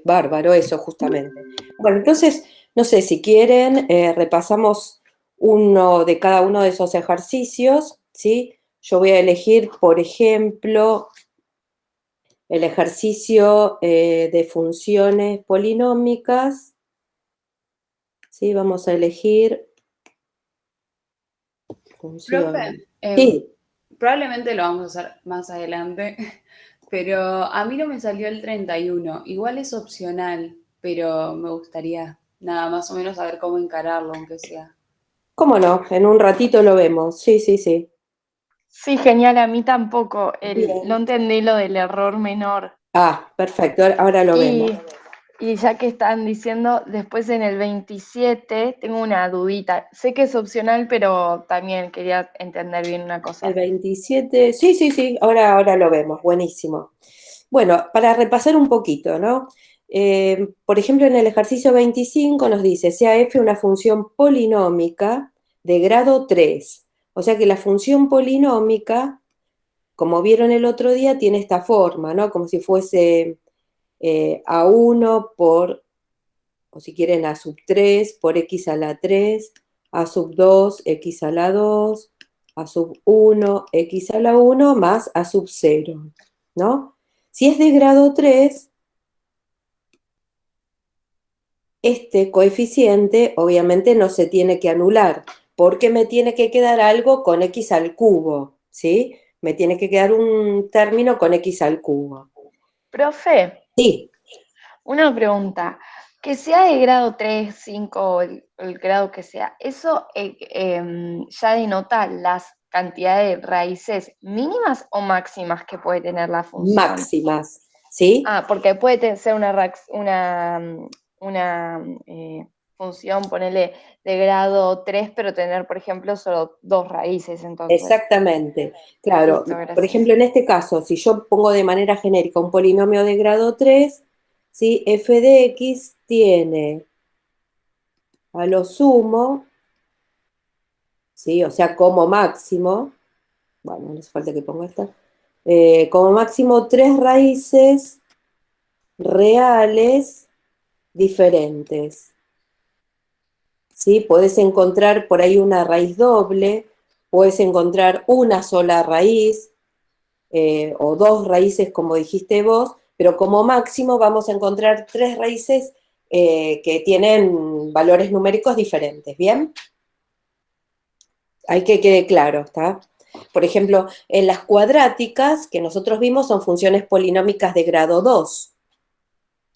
Bárbaro, eso justamente. Bueno, entonces, no sé, si quieren, repasamos uno de cada uno de esos ejercicios, ¿sí? Yo voy a elegir, por ejemplo, el ejercicio de funciones polinómicas, ¿sí? Vamos a elegir funciones. Profe, Sí, probablemente lo vamos a hacer más adelante, pero a mí no me salió el 31. Igual es opcional, pero me gustaría nada más o menos saber cómo encararlo, aunque sea. cómo no, en un ratito lo vemos. Sí, sí, sí. Sí, genial, a mí tampoco. No Bien. entendí lo del error menor. Ah, perfecto, ahora lo vemos. Y, y ya que están diciendo, después en el 27 tengo una dudita. Sé que es opcional, pero también quería entender bien una El cosa. 27, sí, sí, sí, ahora lo vemos, buenísimo. Bueno, para repasar un poquito, ¿no? Por ejemplo, en el ejercicio 25 nos dice, sea f una función polinómica de grado 3. O sea que la función polinómica, como vieron el otro día, tiene esta forma, ¿no? Como si fuese a1 por, o si quieren, a sub 3 por x a la 3, a sub 2, x a la 2, a sub 1, x a la 1, más a sub 0, ¿no? Si es de grado 3, este coeficiente obviamente no se tiene que anular, porque me tiene que quedar algo con x al cubo, ¿sí? Me tiene que quedar un término con x al cubo. Profe, Sí, una pregunta. Que sea de grado 3, 5 o el grado que sea, ¿eso ya denota las cantidades de raíces mínimas o máximas que puede tener la función? máximas, ¿sí? Ah, porque puede ser una función, ponele, de grado 3, pero tener, por ejemplo, solo dos raíces, entonces. Exactamente. Claro, Listo, por gracias. ejemplo, en este caso, si yo pongo de manera genérica un polinomio de grado 3, ¿sí? F de x tiene a lo sumo, ¿sí? O sea, como máximo, bueno, no hace falta que ponga esta, como máximo tres raíces reales diferentes, ¿sí? Puedes encontrar por ahí una raíz doble, puedes encontrar una sola raíz, o dos raíces, como dijiste vos, pero como máximo vamos a encontrar tres raíces que tienen valores numéricos diferentes, ¿bien? Hay que quede claro, ¿está? Por ejemplo, en las cuadráticas que nosotros vimos son funciones polinómicas de grado 2.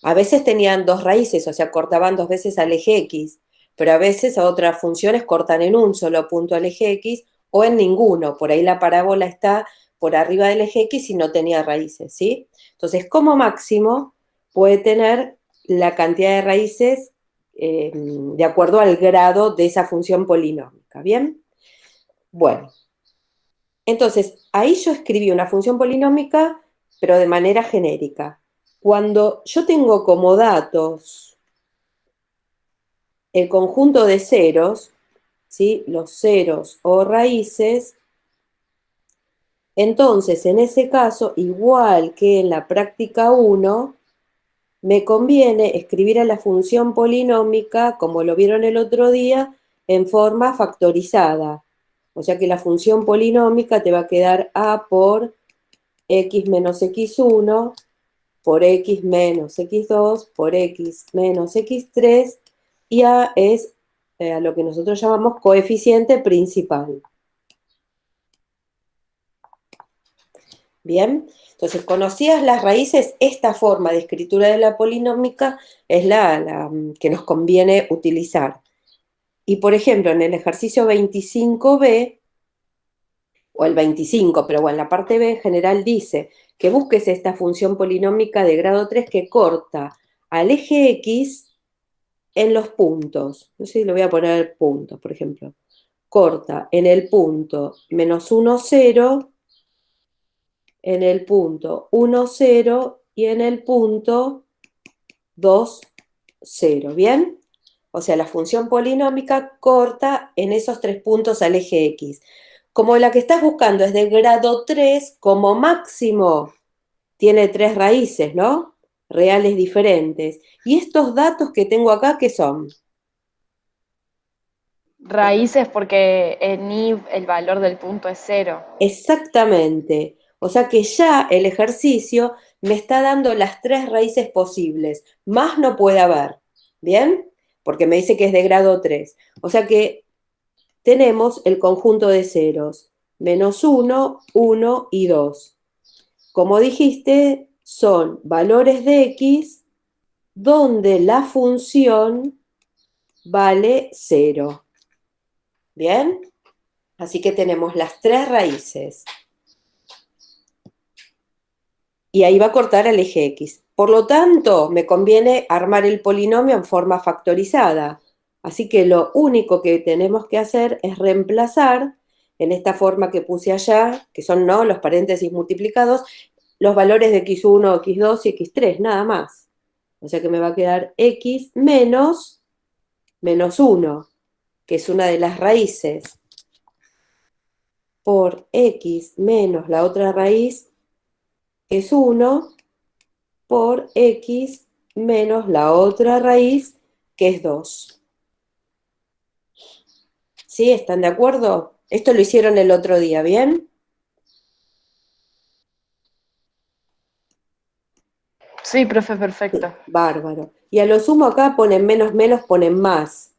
A veces tenían dos raíces, o sea, cortaban dos veces al eje x, pero a veces a otras funciones cortan en un solo punto al eje x o en ninguno. Por ahí la parábola está por arriba del eje x y no tenía raíces, ¿sí? Entonces, como máximo, puede tener la cantidad de raíces de acuerdo al grado de esa función polinómica, ¿bien? Bueno, entonces ahí yo escribí una función polinómica, pero de manera genérica. Cuando yo tengo como datos el conjunto de ceros, ¿sí? Los ceros o raíces, entonces en ese caso, igual que en la práctica 1, me conviene escribir a la función polinómica, como lo vieron el otro día, en forma factorizada. O sea que la función polinómica te va a quedar a por x menos x1 por x menos x2 por x menos x3, y A es a lo que nosotros llamamos coeficiente principal. Bien, entonces conocidas las raíces, esta forma de escritura de la polinómica es la que nos conviene utilizar. Y por ejemplo, en el ejercicio 25b, o el 25, pero bueno, la parte B en general dice que busques esta función polinómica de grado 3 que corta al eje X en los puntos. No sé si lo voy a poner puntos, por ejemplo. Corta en el punto menos 1, 0, en el punto 1, 0 y en el punto 2, 0. ¿Bien? O sea, la función polinómica corta en esos tres puntos al eje X. Como la que estás buscando es de grado 3, como máximo tiene tres raíces, ¿no? reales diferentes. ¿Y estos datos que tengo acá qué son? Raíces porque en i el valor del punto es 0. Exactamente. O sea que ya el ejercicio me está dando las 3 raíces posibles. Más no puede haber. ¿Bien? Porque me dice que es de grado 3. O sea que tenemos el conjunto de ceros. Menos 1, 1 y 2. Como dijiste, son valores de x donde la función vale 0. ¿Bien? Así que tenemos las 3 raíces. Y ahí va a cortar el eje X. Por lo tanto, me conviene armar el polinomio en forma factorizada. Así que lo único que tenemos que hacer es reemplazar en esta forma que puse allá, que son ¿no? los paréntesis multiplicados, los valores de x1, x2 y x3, nada más. O sea que me va a quedar x menos 1, que es una de las raíces, por x menos la otra raíz, que es 1, por x menos la otra raíz, que es 2. ¿Sí? ¿Están de acuerdo? Esto lo hicieron el otro día, ¿bien? Sí, profe, perfecto. Bárbaro. Y a lo sumo acá ponen menos, menos, ponen más.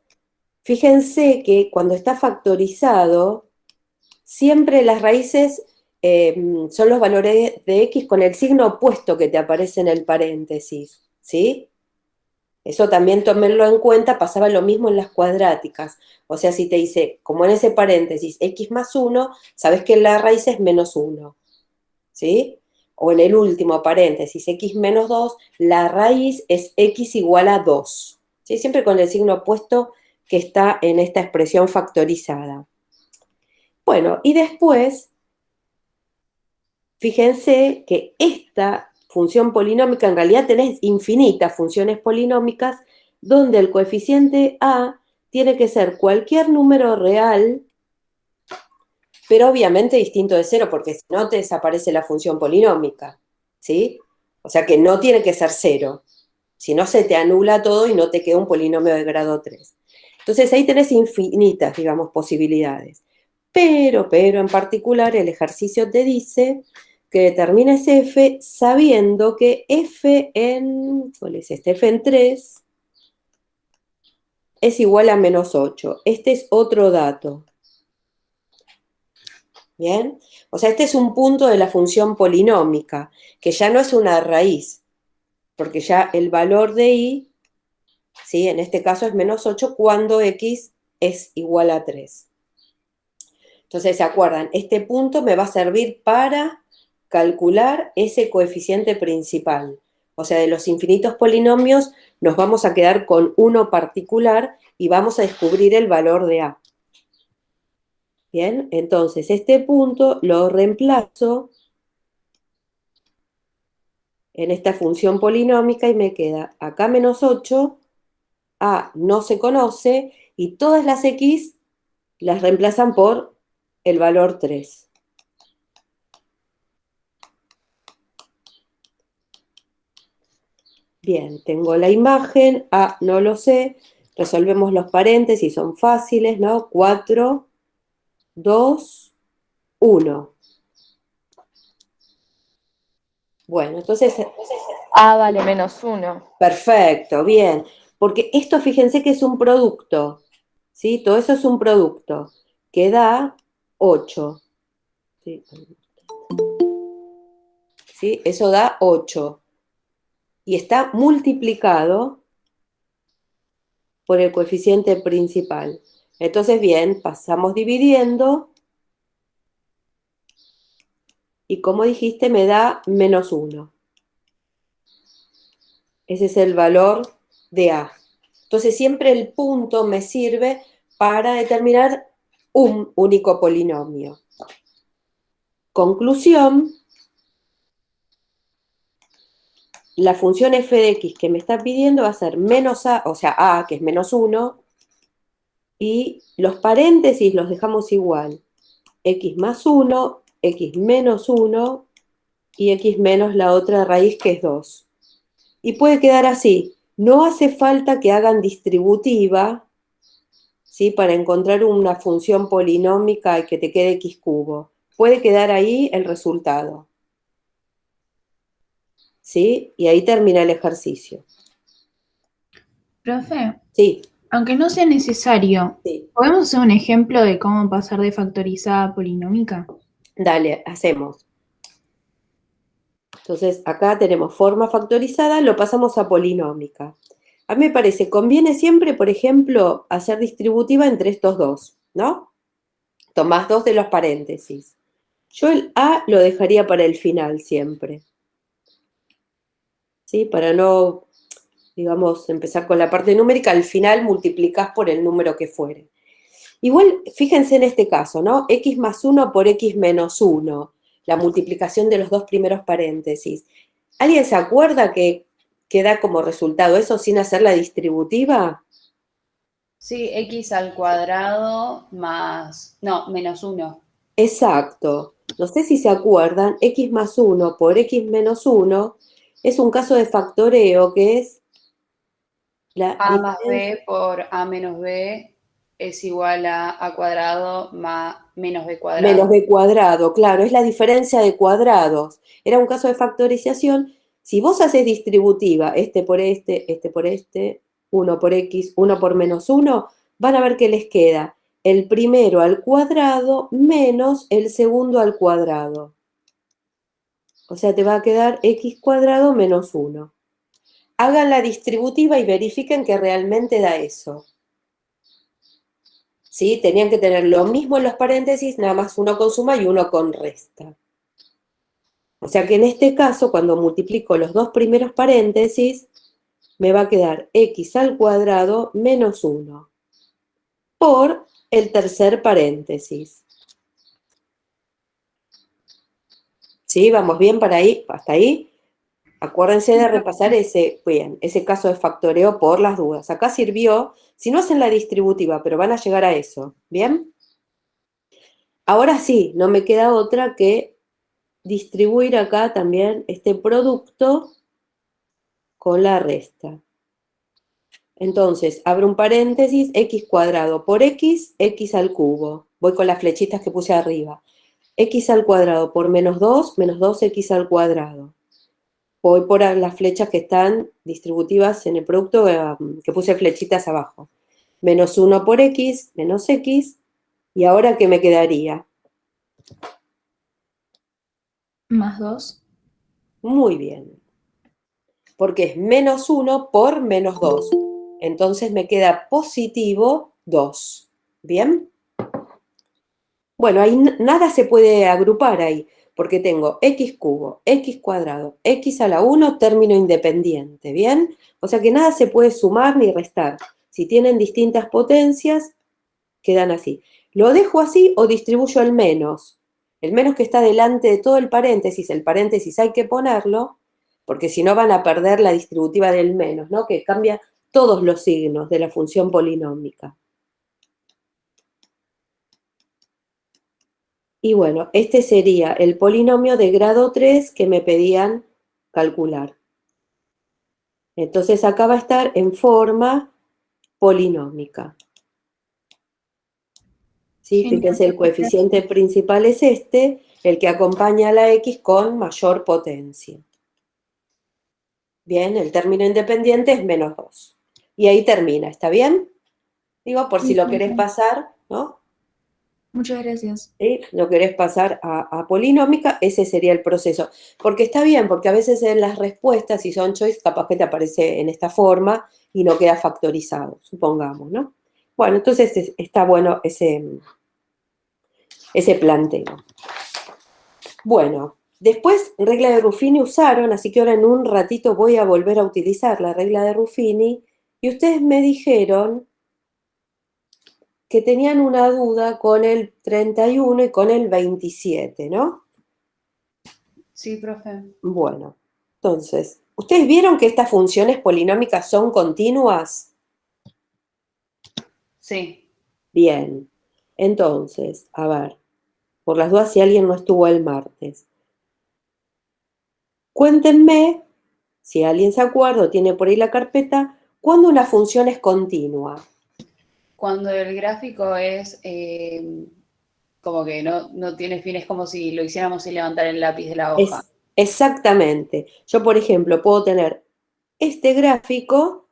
Fíjense que cuando está factorizado, siempre las raíces son los valores de x con el signo opuesto que te aparece en el paréntesis, ¿sí? Eso también tómenlo en cuenta, pasaba lo mismo en las cuadráticas. O sea, si te dice, como en ese paréntesis, x más 1, sabes que la raíz es menos 1, ¿sí? O en el último paréntesis, x menos 2, la raíz es x igual a 2, ¿sí? Siempre con el signo opuesto que está en esta expresión factorizada. Bueno, y después, fíjense que esta función polinómica, en realidad tenés infinitas funciones polinómicas donde el coeficiente a tiene que ser cualquier número real, pero obviamente distinto de 0, porque si no te desaparece la función polinómica, ¿sí? O sea que no tiene que ser 0, si no se te anula todo y no te queda un polinomio de grado 3. Entonces ahí tenés infinitas, digamos, posibilidades. Pero en particular el ejercicio te dice que determines f sabiendo que f en, ¿cuál es este? F en 3 es igual a menos 8. Este es otro dato. ¿Bien? O sea, este es un punto de la función polinómica, que ya no es una raíz, porque ya el valor de y, ¿sí? En este caso es menos 8 cuando x es igual a 3. Entonces, ¿se acuerdan? Este punto me va a servir para calcular ese coeficiente principal. O sea, de los infinitos polinomios nos vamos a quedar con uno particular y vamos a descubrir el valor de a. Bien, entonces este punto lo reemplazo en esta función polinómica y me queda acá menos 8, a no se conoce y todas las x las reemplazan por el valor 3. Bien, tengo la imagen, A no lo sé, resolvemos los paréntesis, son fáciles, ¿no? 4, 2, 1. Bueno, entonces, A vale menos 1. perfecto, bien, porque esto fíjense que es un producto, ¿sí? Todo eso es un producto que da 8, ¿sí? ¿Sí? Eso da 8 y está multiplicado por el coeficiente principal. Entonces, bien, pasamos dividiendo y como dijiste me da menos 1. Ese es el valor de A. Entonces siempre el punto me sirve para determinar un único polinomio. Conclusión, la función f de x que me está pidiendo va a ser menos a, o sea, a, que es menos 1, y los paréntesis los dejamos igual. X más 1, x menos 1 y x menos la otra raíz que es 2. Y puede quedar así. No hace falta que hagan distributiva, ¿sí? Para encontrar una función polinómica y que te quede x cubo. Puede quedar ahí el resultado. ¿Sí? Y ahí termina el ejercicio. Profe, Sí, aunque no sea necesario, sí. ¿podemos hacer un ejemplo de cómo pasar de factorizada a polinómica? Dale, hacemos. Entonces, acá tenemos forma factorizada, lo pasamos a polinómica. A mí me parece, conviene siempre, por ejemplo, hacer distributiva entre estos dos, ¿no? Tomás dos de los paréntesis. Yo el A lo dejaría para el final siempre. ¿Sí? Para no, digamos, empezar con la parte numérica, al final multiplicás por el número que fuere. Igual, fíjense en este caso, ¿no? X más 1 por X menos 1, la multiplicación de los dos primeros paréntesis. ¿Alguien se acuerda que da como resultado eso sin hacer la distributiva? Sí, x al cuadrado más, no, menos 1. Exacto. No sé si se acuerdan, X más 1 por X menos 1 es un caso de factoreo que es la A más diferencia. b por a menos b es igual a cuadrado más menos b Menos cuadrado. b cuadrado, claro, es la diferencia de cuadrados. Era un caso de factorización. Si vos haces distributiva, este por este, 1 por x, 1 por menos 1, van a ver que les queda el primero al cuadrado menos el segundo al cuadrado. O sea, te va a quedar x cuadrado menos 1. Hagan la distributiva y verifiquen que realmente da eso. ¿Sí? Tenían que tener lo mismo en los paréntesis, nada más uno con suma y uno con resta. O sea que en este caso, cuando multiplico los dos primeros paréntesis, me va a quedar x al cuadrado menos 1 por el tercer paréntesis. ¿Sí? ¿Vamos bien para ahí? ¿Hasta ahí? Acuérdense de repasar ese caso de factoreo por las dudas. Acá sirvió, si no hacen la distributiva, pero van a llegar a eso. ¿Bien? Ahora sí, no me queda otra que distribuir acá también este producto con la resta. Entonces, abro un paréntesis, x cuadrado por x, x al cubo. Voy con las flechitas que puse arriba. X al cuadrado por menos 2x al cuadrado. Voy por las flechas que están distributivas en el producto que puse flechitas abajo. Menos 1 por x, menos x. ¿Y ahora qué me quedaría? Más 2. Muy bien. Porque es menos 1 por menos 2. Entonces me queda positivo 2. ¿Bien? Bueno, ahí nada se puede agrupar ahí, porque tengo x cubo, x cuadrado, x a la 1, término independiente, ¿bien? O sea que nada se puede sumar ni restar. Si tienen distintas potencias, quedan así. ¿Lo dejo así o distribuyo el menos? El menos que está delante de todo el paréntesis hay que ponerlo, porque si no van a perder la distributiva del menos, ¿no? Que cambia todos los signos de la función polinómica. Y bueno, este sería el polinomio de grado 3 que me pedían calcular. Entonces acá va a estar en forma polinómica. ¿Sí? Genial. Fíjense, el coeficiente principal es este, el que acompaña a la x con mayor potencia. Bien, el término independiente es menos 2. Y ahí termina, ¿está bien? Digo, por si lo querés pasar, ¿no? Muchas gracias. ¿Sí? Lo querés pasar a polinómica, ese sería el proceso. Porque está bien, porque a veces en las respuestas, si son choice, capaz que te aparece en esta forma y no queda factorizado, supongamos, ¿no? Bueno, entonces está bueno ese planteo. Bueno, después regla de Ruffini usaron, así que ahora en un ratito voy a volver a utilizar la regla de Ruffini, y ustedes me dijeron que tenían una duda con el 31 y con el 27, ¿no? Sí, profe. Bueno, entonces, ¿ustedes vieron que estas funciones polinómicas son continuas? Sí. Bien, entonces, a ver, por las dudas si alguien no estuvo el martes. Cuéntenme si alguien se acuerda o tiene por ahí la carpeta, cuando una función es continua. Cuando el gráfico es como que no tiene fin, es como si lo hiciéramos sin levantar el lápiz de la hoja. Exactamente. Yo, por ejemplo, puedo tener este gráfico,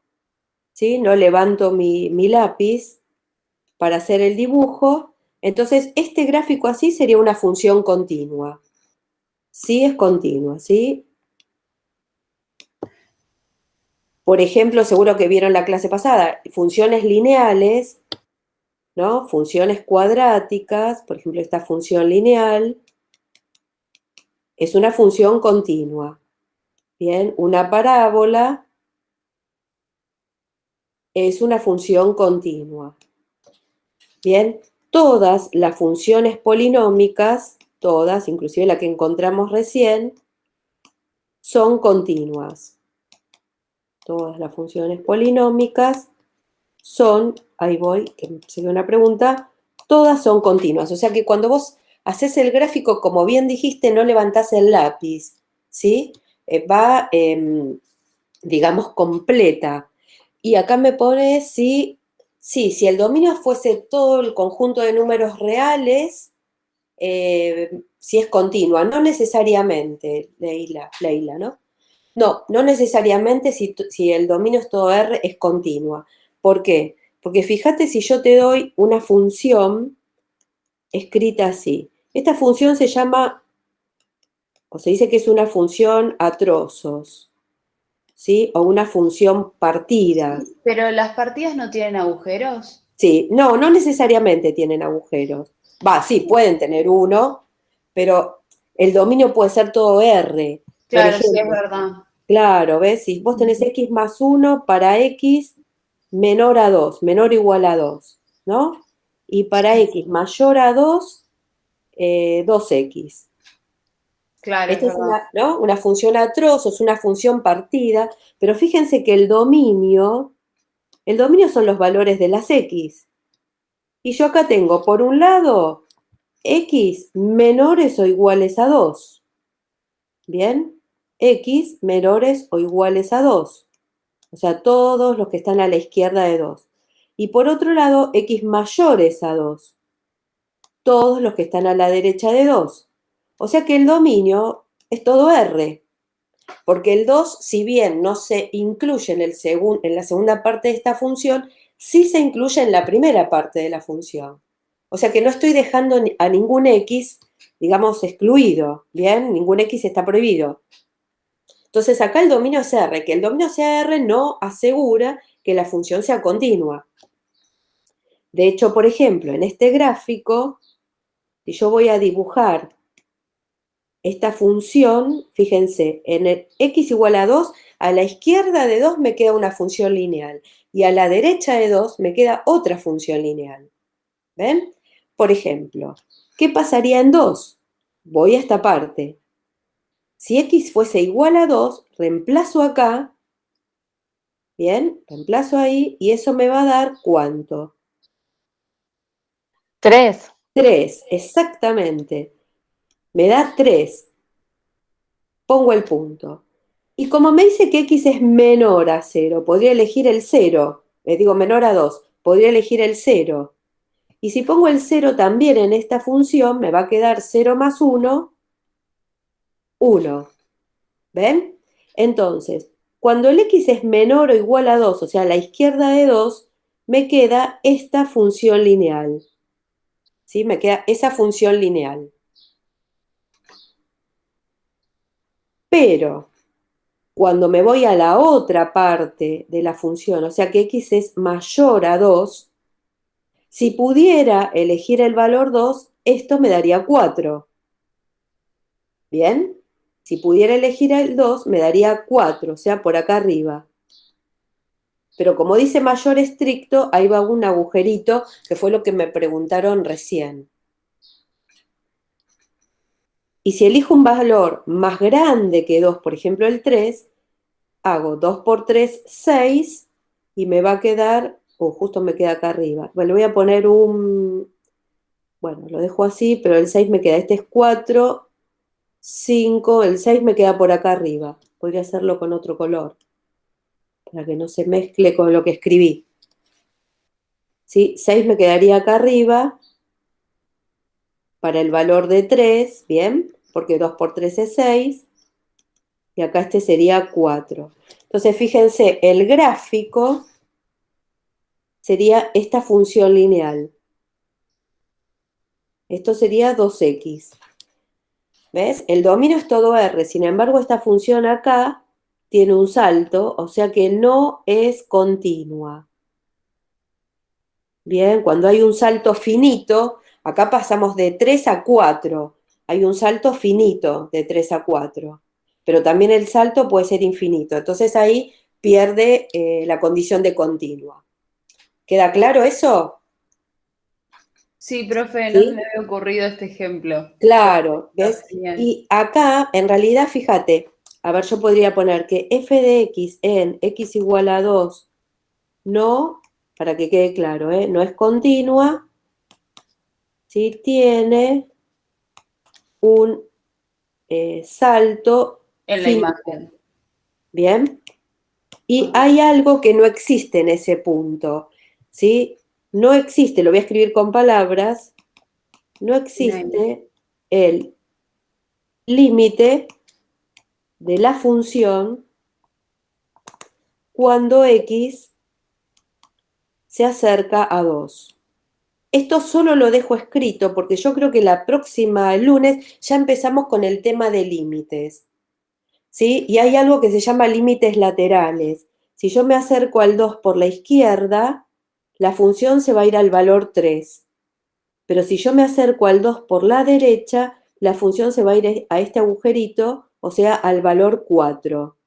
¿sí? No levanto mi lápiz para hacer el dibujo. Entonces, este gráfico así sería una función continua. Sí, es continua, ¿sí? Por ejemplo, seguro que vieron la clase pasada, funciones lineales, ¿no? Funciones cuadráticas, por ejemplo, esta función lineal es una función continua. Bien, una parábola es una función continua. Bien, todas las funciones polinómicas, todas, inclusive la que encontramos recién, son continuas. Todas las funciones polinómicas son, ahí voy, que me sigue una pregunta, todas son continuas. O sea que cuando vos haces el gráfico, como bien dijiste, no levantás el lápiz, ¿sí? Va, digamos, completa. Y acá me pone si el dominio fuese todo el conjunto de números reales, si es continua. No necesariamente, Leila, ¿no? No necesariamente si el dominio es todo R es continua. ¿Por qué? Porque fíjate si yo te doy una función escrita así. Esta función se llama, o se dice que es una función a trozos, ¿sí? O una función partida. Pero las partidas no tienen agujeros. Sí, no necesariamente tienen agujeros. Sí, pueden tener uno, pero el dominio puede ser todo R. Por Claro, sí, es ejemplo, verdad. claro, ¿ves? Si vos tenés x más 1 para x menor a 2, menor o igual a 2, ¿no? Y para x mayor a 2, 2x. Claro, es Esta es verdad. una función a trozos, una función partida, pero fíjense que el dominio son los valores de las x. Y yo acá tengo, por un lado, x menores o iguales a 2. ¿Bien? X menores o iguales a 2. O sea, todos los que están a la izquierda de 2. Y por otro lado, x mayores a 2. Todos los que están a la derecha de 2. O sea que el dominio es todo R. Porque el 2, si bien no se incluye en la segunda parte de esta función, sí se incluye en la primera parte de la función. O sea que no estoy dejando a ningún x, digamos, excluido, ¿bien? Ningún x está prohibido. Entonces acá el dominio es R, que el dominio sea R no asegura que la función sea continua. De hecho, por ejemplo, en este gráfico, si yo voy a dibujar esta función, fíjense, en el x igual a 2, a la izquierda de 2 me queda una función lineal y a la derecha de 2 me queda otra función lineal. ¿Ven? Por ejemplo, ¿qué pasaría en 2? Voy a esta parte. Si x fuese igual a 2, reemplazo acá, ¿bien? Reemplazo ahí y eso me va a dar ¿cuánto? 3. 3, exactamente. Me da 3. Pongo el punto. Y como me dice que x es menor a 0, podría elegir el 0. Digo, menor a 2, podría elegir el 0. Y si pongo el 0 también en esta función, me va a quedar 0 más 1, 1. ¿Ven? Entonces, cuando el x es menor o igual a 2, o sea, a la izquierda de 2, me queda esta función lineal. ¿Sí? Me queda esa función lineal. Pero cuando me voy a la otra parte de la función, o sea que x es mayor a 2, si pudiera elegir el valor 2, esto me daría 4. ¿Bien? Si pudiera elegir el 2, me daría 4, o sea, por acá arriba. Pero como dice mayor estricto, ahí va un agujerito, que fue lo que me preguntaron recién. Y si elijo un valor más grande que 2, por ejemplo el 3, hago 2 por 3, 6, y me va a quedar, justo me queda acá arriba. Bueno, le voy a poner bueno, lo dejo así, pero el 6 me queda, este es 4, 5, el 6 me queda por acá arriba, podría hacerlo con otro color, para que no se mezcle con lo que escribí. ¿Sí? 6 me quedaría acá arriba, para el valor de 3, ¿bien? Porque 2 por 3 es 6, y acá este sería 4. Entonces, fíjense, el gráfico sería esta función lineal. Esto sería 2x. ¿Ves? El dominio es todo R, sin embargo, esta función acá tiene un salto, o sea que no es continua. Bien, cuando hay un salto finito, acá pasamos de 3 a 4. Hay un salto finito de 3 a 4. Pero también el salto puede ser infinito. Entonces ahí pierde la condición de continua. ¿Queda claro eso? Sí, profe, no se ¿Sí? me había ocurrido este ejemplo. Claro, ¿ves? Genial. Y acá, en realidad, fíjate, a ver, yo podría poner que f de x en x igual a 2 no, para que quede claro, no es continua, si tiene un salto En la finito. imagen. ¿Bien? Y hay algo que no existe en ese punto, ¿sí? No existe, lo voy a escribir con palabras, no existe el límite de la función cuando x se acerca a 2. Esto solo lo dejo escrito porque yo creo que la próxima lunes ya empezamos con el tema de límites, ¿sí? Y hay algo que se llama límites laterales. Si yo me acerco al 2 por la izquierda, la función se va a ir al valor 3. Pero si yo me acerco al 2 por la derecha, la función se va a ir a este agujerito, o sea, al valor 4.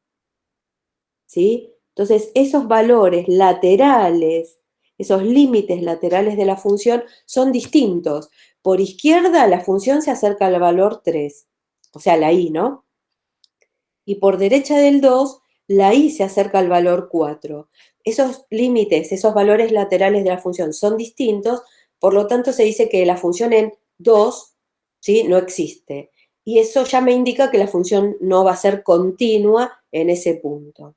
¿Sí? Entonces, esos valores laterales, esos límites laterales de la función son distintos. Por izquierda, la función se acerca al valor 3, o sea, la y, ¿no? Y por derecha del 2, la y se acerca al valor 4. Esos límites, esos valores laterales de la función son distintos, por lo tanto se dice que la función en 2, ¿sí? No existe. Y eso ya me indica que la función no va a ser continua en ese punto.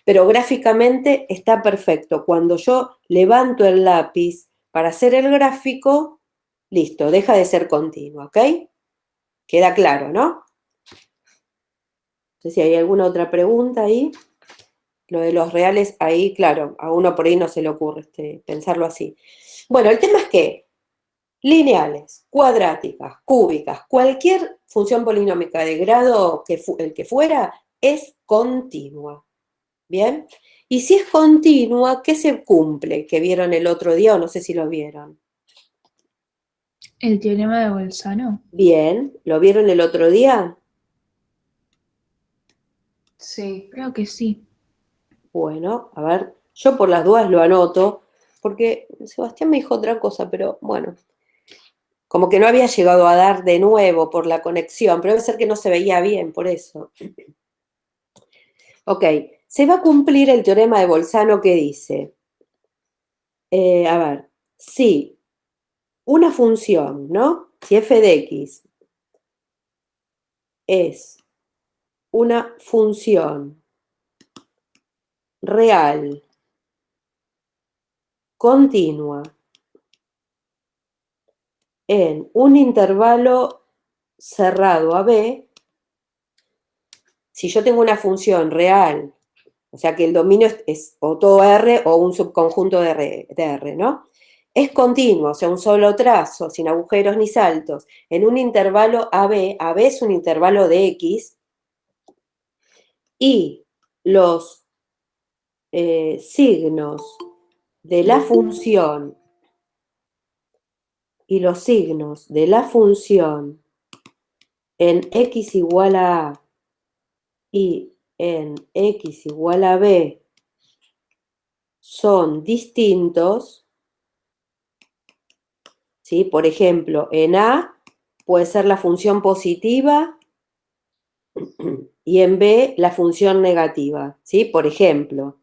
Pero gráficamente está perfecto. Cuando yo levanto el lápiz para hacer el gráfico, listo, deja de ser continua, ¿ok? Queda claro, ¿no? No sé si hay alguna otra pregunta ahí. Lo de los reales, ahí, claro, a uno por ahí no se le ocurre pensarlo así. Bueno, el tema es que lineales, cuadráticas, cúbicas, cualquier función polinómica de grado el que fuera, es continua. ¿Bien? Y si es continua, ¿qué se cumple? Que vieron el otro día o no sé si lo vieron. El teorema de Bolzano. Bien, ¿lo vieron el otro día? Sí. Creo que sí. Bueno, a ver, yo por las dudas lo anoto, porque Sebastián me dijo otra cosa, pero bueno, como que no había llegado a dar de nuevo por la conexión, pero debe ser que no se veía bien, por eso. Ok, se va a cumplir el teorema de Bolzano que dice, a ver, si una función, ¿no? Si f de x es una función real, continua, en un intervalo cerrado a B, si yo tengo una función real, o sea que el dominio es o todo R o un subconjunto de R, ¿no? Es continuo, o sea, un solo trazo, sin agujeros ni saltos, en un intervalo AB es un intervalo de X, y los signos de la función y los signos de la función en x igual a A y en x igual a B son distintos, ¿sí? Por ejemplo, en A puede ser la función positiva y en B la función negativa, ¿sí? Por ejemplo.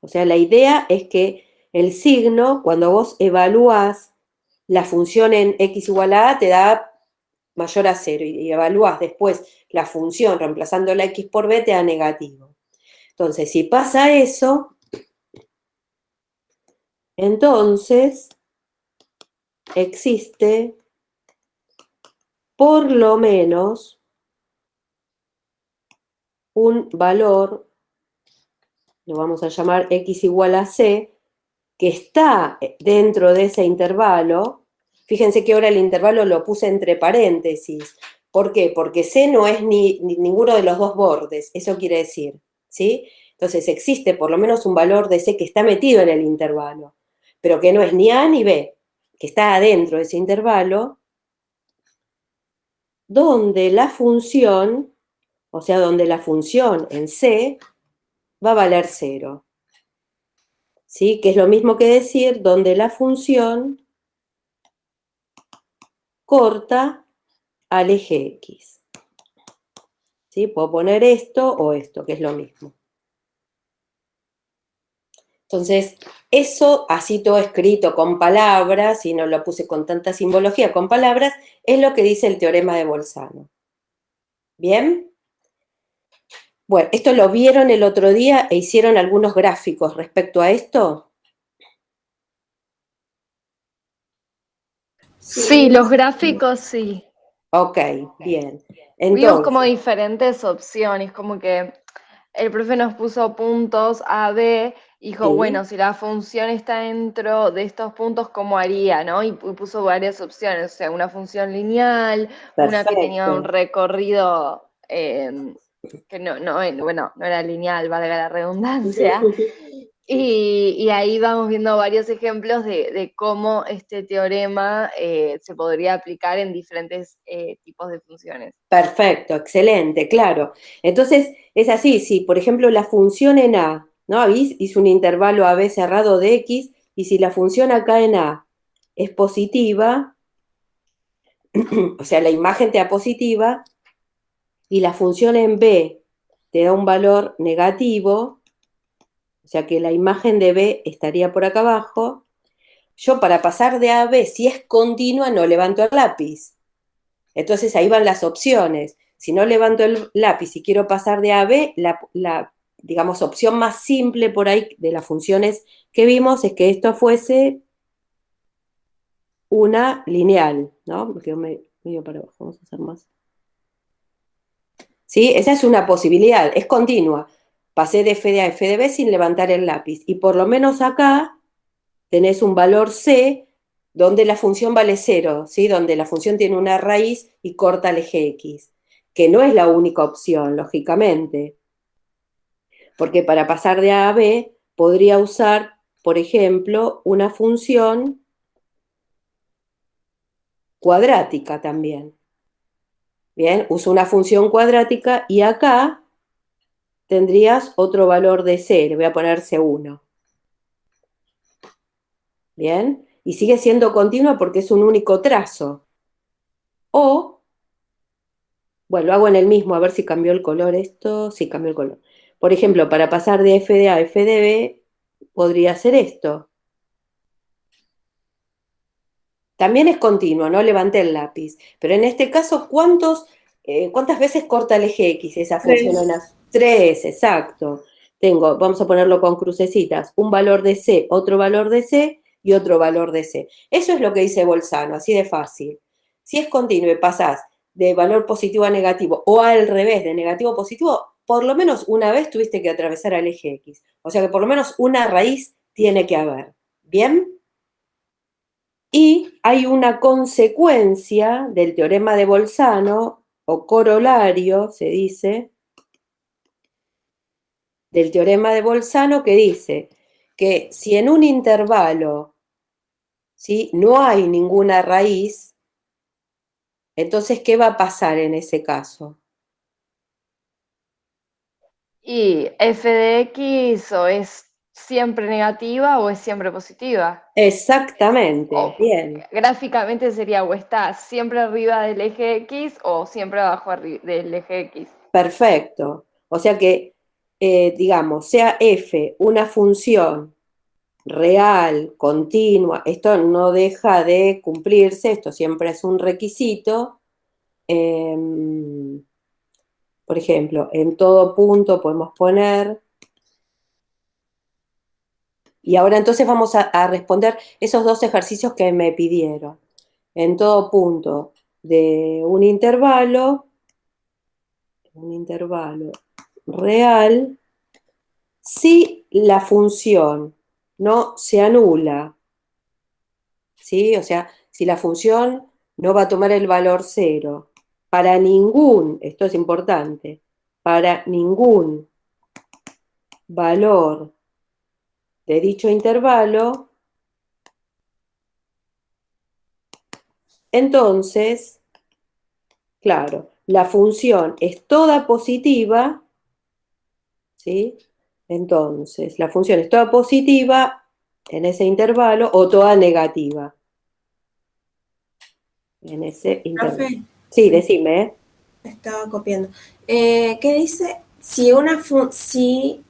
O sea, la idea es que el signo, cuando vos evalúas la función en x igual a A, te da mayor a 0 y evalúas después la función reemplazando la x por b, te da negativo. Entonces, si pasa eso, entonces existe por lo menos un valor, lo vamos a llamar x igual a c, que está dentro de ese intervalo. Fíjense que ahora el intervalo lo puse entre paréntesis. ¿Por qué? Porque C no es ni ninguno de los dos bordes, eso quiere decir, ¿sí? Entonces existe por lo menos un valor de C que está metido en el intervalo, pero que no es ni A ni B, que está adentro de ese intervalo, donde la función, o sea, donde la función en C va a valer 0. ¿Sí? Que es lo mismo que decir donde la función corta al eje X. ¿Sí? Puedo poner esto o esto, que es lo mismo. Entonces, eso, así todo escrito con palabras, y no lo puse con tanta simbología, con palabras, es lo que dice el teorema de Bolzano. ¿Bien? Bueno, esto lo vieron el otro día e hicieron algunos gráficos respecto a esto. Sí, los gráficos sí. Ok, bien. Vimos como Entonces, diferentes opciones, como que el profe nos puso puntos A, B, y dijo, sí, bueno, si la función está dentro de estos puntos, ¿cómo haría? ¿No? Y puso varias opciones, o sea, una función lineal, una que tenía un perfecto. recorrido que bueno, no era lineal, valga la redundancia. Y ahí vamos viendo varios ejemplos de cómo este teorema se podría aplicar en diferentes tipos de funciones. Perfecto, excelente, claro. Entonces, es así, si por ejemplo la función en A, ¿no? Hice un intervalo AB cerrado de X, y si la función acá en A es positiva, o sea, la imagen te da positiva, y la función en B te da un valor negativo, o sea que la imagen de B estaría por acá abajo, yo para pasar de A a B, si es continua, no levanto el lápiz. Entonces ahí van las opciones. Si no levanto el lápiz y quiero pasar de A a B, la digamos, opción más simple por ahí de las funciones que vimos es que esto fuese una lineal, ¿no? Me quedo medio para abajo, vamos a hacer más. ¿Sí? Esa es una posibilidad, es continua. Pasé de f de A a f de B sin levantar el lápiz. Y por lo menos acá tenés un valor C donde la función vale 0, ¿sí? Donde la función tiene una raíz y corta el eje X, que no es la única opción, lógicamente, porque para pasar de A a B podría usar, por ejemplo, una función cuadrática también. Bien, uso una función cuadrática y acá tendrías otro valor de C, le voy a poner C1. Bien, y sigue siendo continua porque es un único trazo. O, bueno, lo hago en el mismo, a ver si cambió el color esto. Sí, cambió el color. Por ejemplo, para pasar de f de A a f de B, podría ser esto. También es continuo, no levanté el lápiz. Pero en este caso, ¿cuántas veces corta el eje X esa función? Tres, exacto. Tengo, vamos a ponerlo con crucecitas, un valor de C, otro valor de C y otro valor de C. Eso es lo que dice Bolzano, así de fácil. Si es continuo y pasás de valor positivo a negativo o al revés, de negativo a positivo, por lo menos una vez tuviste que atravesar al eje X. O sea que por lo menos una raíz tiene que haber. ¿Bien? Y hay una consecuencia del teorema de Bolzano, o corolario, se dice, del teorema de Bolzano, que dice que si en un intervalo, ¿sí?, no hay ninguna raíz, entonces, ¿qué va a pasar en ese caso? Y f de x o es siempre negativa o es siempre positiva. Exactamente, O bien, gráficamente sería o está siempre arriba del eje X o siempre abajo del eje X. perfecto. O sea que, digamos, sea f una función real, continua, esto no deja de cumplirse, esto siempre es un requisito, Por ejemplo, en todo punto podemos poner, y ahora entonces vamos a responder esos dos ejercicios que me pidieron. En todo punto de un intervalo real, si la función no se anula, ¿sí? O sea, si la función no va a tomar el valor 0, para ningún, esto es importante, para ningún valor de dicho intervalo, entonces, claro, la función es toda positiva, ¿sí? Entonces, la función es toda positiva en ese intervalo o toda negativa en ese intervalo. Profe, Sí, decime, ¿eh? estaba copiando. ¿Qué dice? Si una función...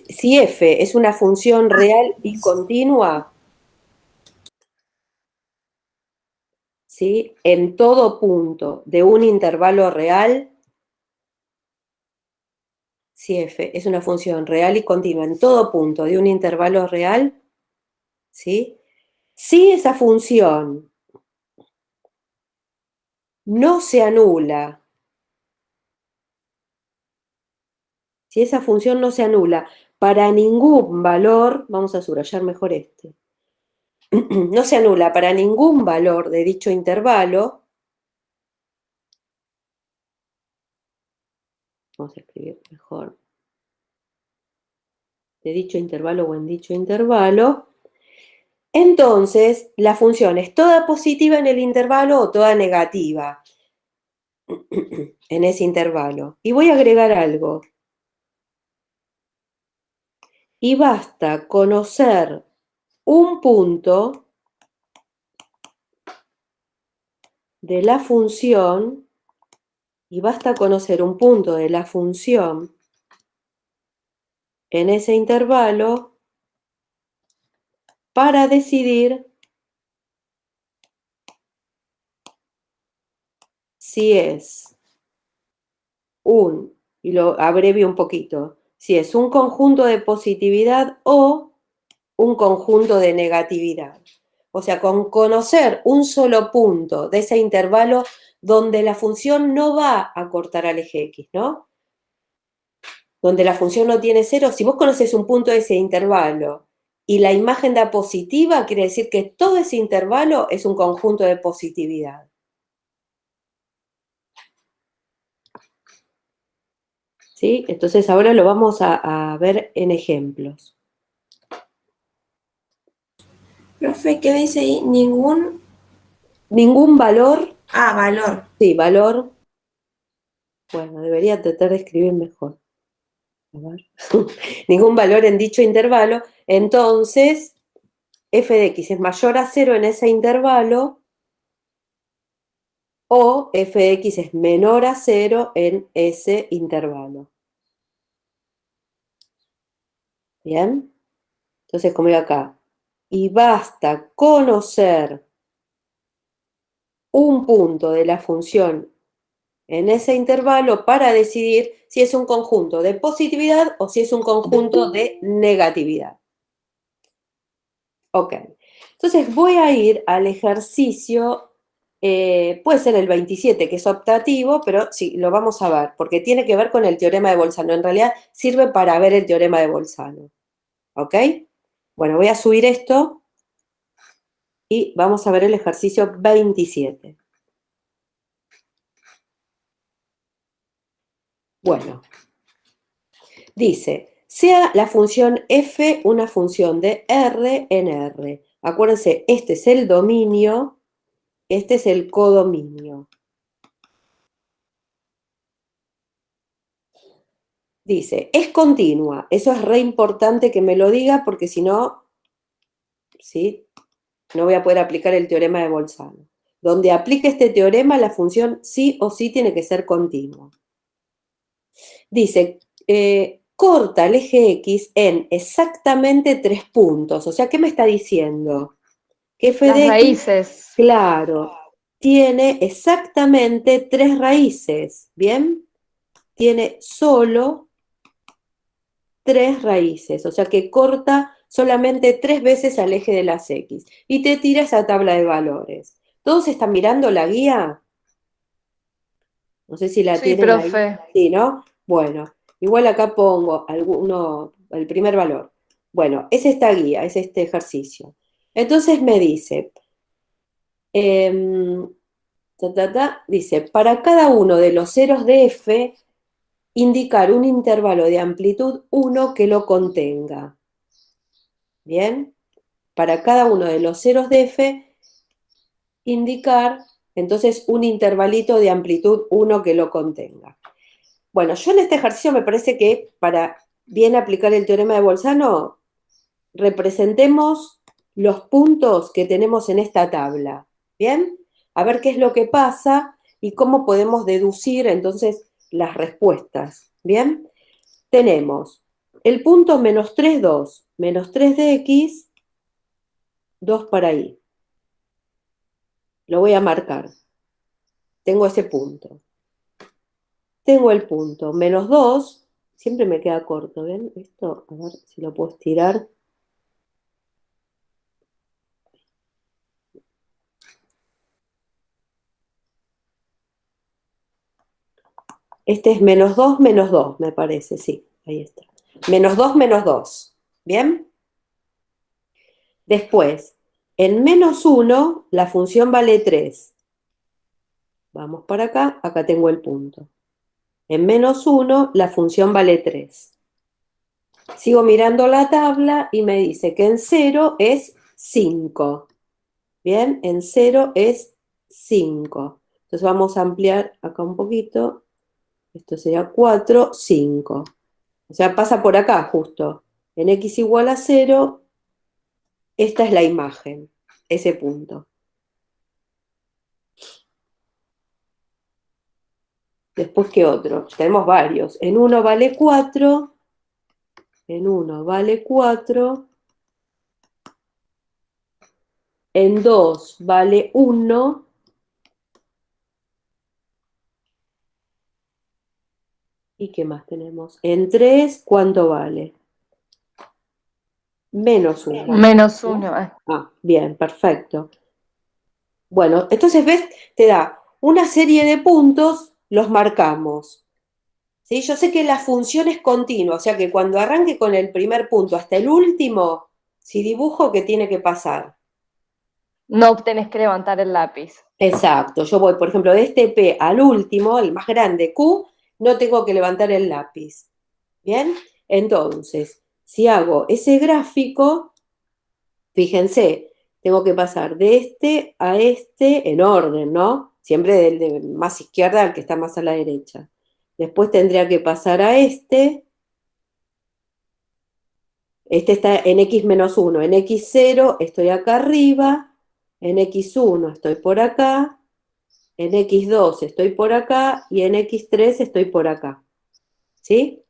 Si f es una función real y continua, ¿sí? En todo punto de un intervalo real, si f es una función real y continua en todo punto de un intervalo real, ¿sí? Si esa función no se anula, si esa función no se anula para ningún valor, vamos a subrayar mejor este, no se anula para ningún valor de dicho intervalo, vamos a escribir mejor, de dicho intervalo o en dicho intervalo, entonces la función es toda positiva en el intervalo o toda negativa en ese intervalo. Y voy a agregar algo. Y basta conocer un punto de la función, y basta conocer un punto de la función en ese intervalo para decidir si es y lo abrevio un poquito, si es un conjunto de positividad o un conjunto de negatividad. O sea, con conocer un solo punto de ese intervalo donde la función no va a cortar al eje X, ¿no? Donde la función no tiene 0, si vos conoces un punto de ese intervalo y la imagen da positiva, quiere decir que todo ese intervalo es un conjunto de positividad. ¿Sí? Entonces ahora lo vamos a ver en ejemplos. Profe, ¿qué dice ahí? Ningún... Ningún valor. valor. Sí, valor. Bueno, debería tratar de escribir mejor. A ver. Ningún valor en dicho intervalo. Entonces, f de x es mayor a 0 en ese intervalo o f de x es menor a 0 en ese intervalo. ¿Bien? Entonces, como digo acá, y basta conocer un punto de la función en ese intervalo para decidir si es un conjunto de positividad o si es un conjunto de negatividad. Ok. Entonces voy a ir al ejercicio, puede ser el 27, que es optativo, pero sí, lo vamos a ver, porque tiene que ver con el teorema de Bolzano. En realidad sirve para ver el teorema de Bolzano. ¿Ok? Bueno, voy a subir esto y vamos a ver el ejercicio 27. Bueno, dice, sea la función f una función de R en R. Acuérdense, este es el dominio, este es el codominio. Dice, es continua. Eso es re importante que me lo diga porque si no, ¿sí? No voy a poder aplicar el teorema de Bolzano. Donde aplique este teorema, la función sí o sí tiene que ser continua. Dice, corta el eje X en exactamente 3 puntos. O sea, ¿qué me está diciendo? Que f Las de X, raíces. claro, tiene exactamente 3 raíces, ¿bien? Tiene solo 3 raíces, o sea que corta solamente 3 veces al eje de las X. Y te tira esa tabla de valores. ¿Todos están mirando la guía? No sé si la Sí, tienen ahí. profe. Sí, ¿no? Bueno, igual acá pongo el primer valor. Bueno, es esta guía, es este ejercicio. Entonces me dice, em, dice, para cada uno de los ceros de F, indicar un intervalo de amplitud 1 que lo contenga. ¿Bien? Para cada uno de los ceros de F, indicar entonces un intervalito de amplitud 1 que lo contenga. Bueno, yo en este ejercicio me parece que para bien aplicar el teorema de Bolzano, representemos los puntos que tenemos en esta tabla. ¿Bien? A ver qué es lo que pasa y cómo podemos deducir entonces las respuestas. ¿Bien? Tenemos el punto menos 3, 2, menos 3 de X, 2 para Y. Lo voy a marcar. Tengo ese punto. Tengo el punto menos 2, siempre me queda corto, ¿ven? Esto, a ver si lo puedo estirar. Este es menos 2, me parece, sí, ahí está. Menos 2. ¿Bien? Después, en menos 1, la función vale 3. Vamos para acá, acá tengo el punto. En menos 1, la función vale 3. Sigo mirando la tabla y me dice que en 0 es 5. Bien, en 0 es 5. Entonces vamos a ampliar acá un poquito. Esto sería 4, 5. O sea, pasa por acá justo. En x igual a 0, esta es la imagen, ese punto. Después, ¿qué otro? Tenemos varios. En 1 vale 4. En 1 vale 4. En 2 vale 1. ¿Y qué más tenemos? En 3, ¿cuánto vale? Menos 1. Menos 1. Ah, bien, perfecto. Bueno, entonces, ¿ves? Te da una serie de puntos, los marcamos. ¿Sí? Yo sé que la función es continua, o sea que cuando arranque con el primer punto hasta el último, si dibujo, ¿qué tiene que pasar? No tenés que levantar el lápiz. Exacto, yo voy, por ejemplo, de este P al último, el más grande, Q, no tengo que levantar el lápiz. ¿Bien? Entonces, si hago ese gráfico, fíjense, tengo que pasar de este a este en orden, ¿no? Siempre del de más izquierda al que está más a la derecha. Después tendría que pasar a este. Este está en x menos 1. En x0 estoy acá arriba. En x1 estoy por acá. En x2 estoy por acá. Y en x3 estoy por acá. ¿Sí?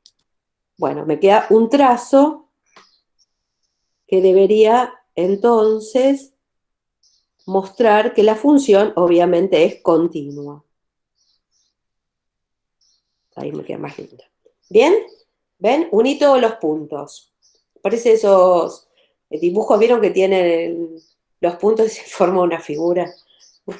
Bueno, me queda un trazo que debería entonces mostrar que la función obviamente es continua. Ahí me queda más lindo. ¿Bien? ¿Ven? Uní todos los puntos. Parece esos dibujos, ¿vieron que tienen los puntos y se forma una figura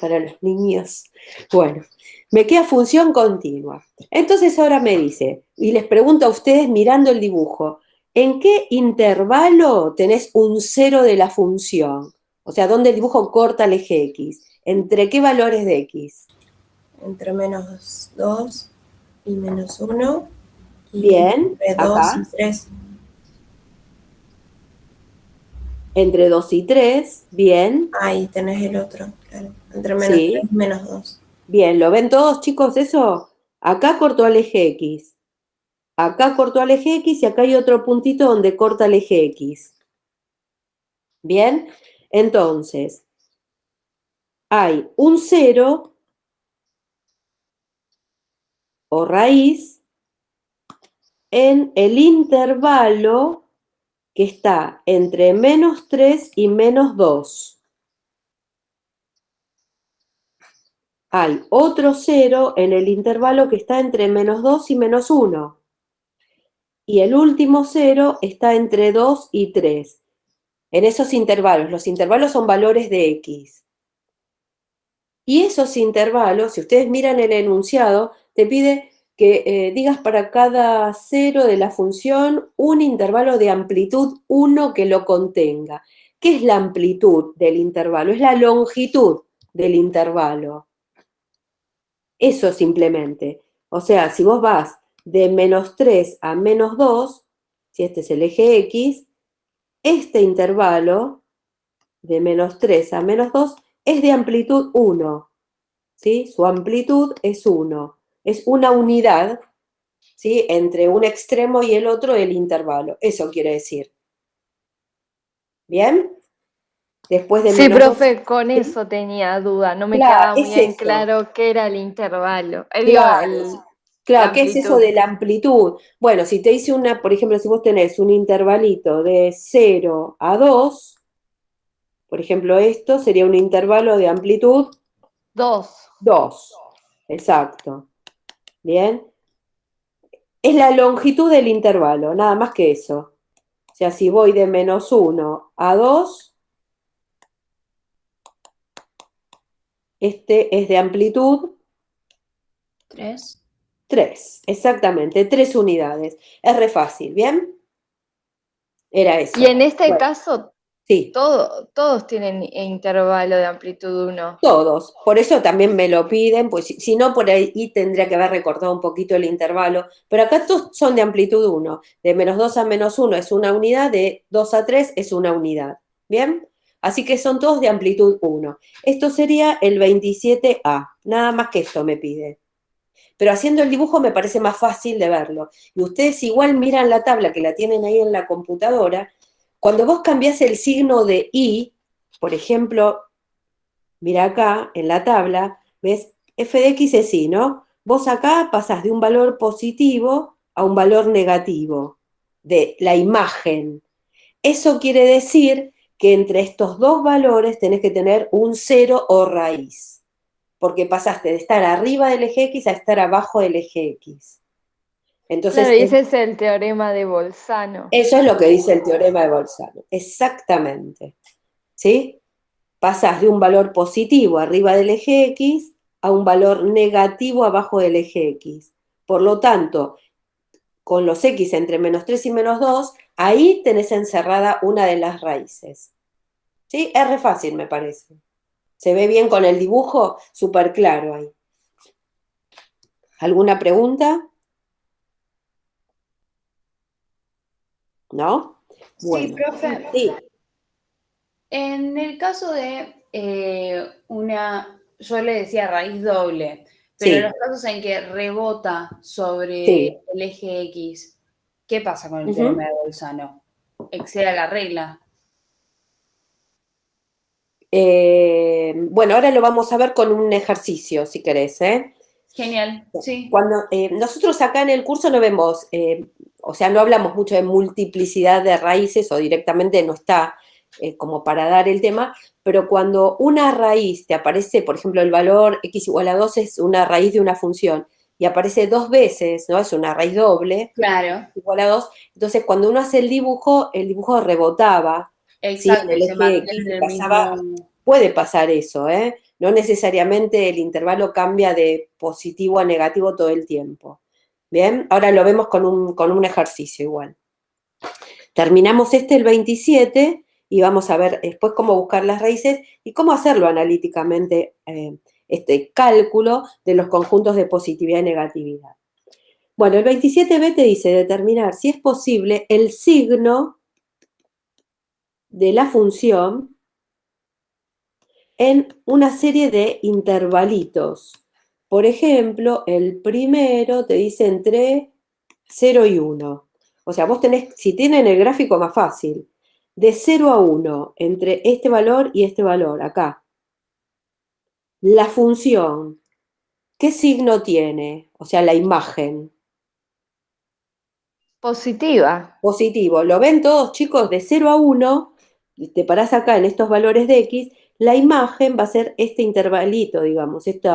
para los niños? Bueno, me queda función continua. Entonces ahora me dice, y les pregunto a ustedes mirando el dibujo, ¿en qué intervalo tenés un cero de la función? O sea, ¿dónde el dibujo corta el eje X? ¿Entre qué valores de X? Entre menos 2 y menos 1. Y Bien, entre 2 y acá. 3. Entre 2 y 3, bien. Ahí tenés el otro, claro. Entre menos 3 Sí, y menos 2. bien. ¿Lo ven todos, chicos, eso? Acá cortó al eje X. Acá cortó al eje X y acá hay otro puntito donde corta el eje X. Bien, entonces, hay un cero o raíz en el intervalo que está entre menos 3 y menos 2. hay otro 0 en el intervalo que está entre -2 y -1. Y el último 0 está entre 2 y 3. En esos intervalos, los intervalos son valores de x. Y esos intervalos, si ustedes miran el enunciado, te pide que digas para cada 0 de la función un intervalo de amplitud 1 que lo contenga. ¿Qué es la amplitud del intervalo? Es la longitud del intervalo. Eso simplemente. O sea, si vos vas de -3 a -2, si este es el eje X, este intervalo de -3 a -2 es de amplitud 1. ¿Sí? Su amplitud es 1. Es una unidad, ¿sí? Entre un extremo y el otro del intervalo. Eso quiere decir. ¿Bien? Después de Sí, -2. profe, con ¿Sí? eso tenía duda, no me Claro, quedaba muy es en eso. claro qué era el intervalo, Claro, la claro, ¿qué es eso amplitud. de la amplitud? Bueno, si te dice una, por ejemplo, si vos tenés un intervalito de 0 a 2, por ejemplo, esto sería un intervalo de amplitud 2. 2. Exacto. Bien. Es la longitud del intervalo, nada más que eso. O sea, si voy de -1 a 2, este es de amplitud 3. 3. Exactamente, 3 unidades. Es re fácil, ¿bien? Era eso. Y en este Bueno, caso, sí. todos tienen intervalo de amplitud 1. Todos, por eso también me lo piden, pues si no por ahí tendría que haber recortado un poquito el intervalo, pero acá todos son de amplitud 1, de -2 a -1 es una unidad, de 2 a 3 es una unidad, ¿bien? Así que son todos de amplitud 1. Esto sería el 27A, nada más que esto me pide. Pero haciendo el dibujo me parece más fácil de verlo. Y ustedes igual miran la tabla que la tienen ahí en la computadora, cuando vos cambiás el signo de I, por ejemplo, mira acá en la tabla, ves, f de x es y, ¿no? Vos acá pasás de un valor positivo a un valor negativo de la imagen. Eso quiere decir que entre estos dos valores tenés que tener un cero o raíz, porque pasaste de estar arriba del eje X a estar abajo del eje X. Entonces, Claro, y ese es el teorema de Bolzano. eso es lo que dice el teorema de Bolzano. Exactamente. ¿Sí? Pasás de un valor positivo arriba del eje X a un valor negativo abajo del eje X. Por lo tanto, con los X entre -3 y -2, ahí tenés encerrada una de las raíces. ¿Sí? Es re fácil, me parece. Se ve bien con el dibujo, súper claro ahí. ¿Alguna pregunta? ¿No? Sí, Bueno, profe. sí, En el caso de yo le decía raíz doble, pero en sí, los casos en que rebota sobre sí. el eje X, ¿qué pasa con el teorema Ujú. de Bolzano? ¿Excede la regla? Bueno, ahora lo vamos a ver con un ejercicio, si querés, ¿eh? Genial, sí. Cuando nosotros acá en el curso no vemos, o sea, no hablamos mucho de multiplicidad de raíces o directamente no está como para dar el tema, pero cuando una raíz te aparece, por ejemplo, el valor x igual a 2 es una raíz de una función y aparece dos veces, ¿no? Es una raíz doble, Claro, igual a 2. Entonces cuando uno hace el dibujo rebotaba, ¿sí? En exacto, y el se eje mantiene X en y el pasaba, mismo. puede pasar eso, ¿eh? No necesariamente el intervalo cambia de positivo a negativo todo el tiempo. Bien, ahora lo vemos con un ejercicio igual. Terminamos el 27 y vamos a ver después cómo buscar las raíces y cómo hacerlo analíticamente, este cálculo de los conjuntos de positividad y negatividad. Bueno, el 27b te dice determinar si es posible el signo de la función en una serie de intervalitos. Por ejemplo, el primero te dice entre 0 y 1. O sea, vos tenés, si tienen el gráfico más fácil, de 0 a 1, entre este valor y este valor, acá. La función, ¿qué signo tiene? O sea, la imagen. Positiva. Positivo. ¿Lo ven todos, chicos? De 0 a 1, te parás acá en estos valores de X, la imagen va a ser este intervalito, digamos, este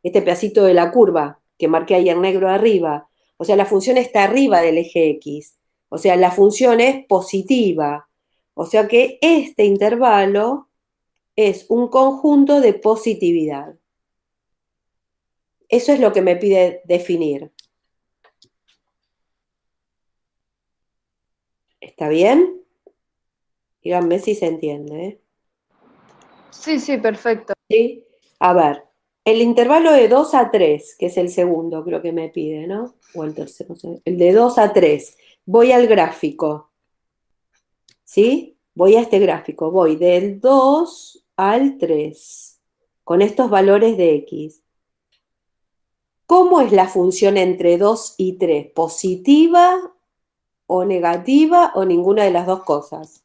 pedacito de la curva que marqué ahí en negro arriba. O sea, la función está arriba del eje X. O sea, la función es positiva. O sea que este intervalo es un conjunto de positividad. Eso es lo que me pide definir. ¿Está bien? Díganme si se entiende, ¿eh? Sí, sí, perfecto. ¿Sí? A ver, el intervalo de 2 a 3, que es el segundo, creo que me pide, ¿no? O el tercero, no sé. El de 2 a 3. Voy al gráfico, ¿sí? Voy a este gráfico, voy del 2 al 3, con estos valores de X. ¿Cómo es la función entre 2 y 3? ¿Positiva o negativa o ninguna de las dos cosas?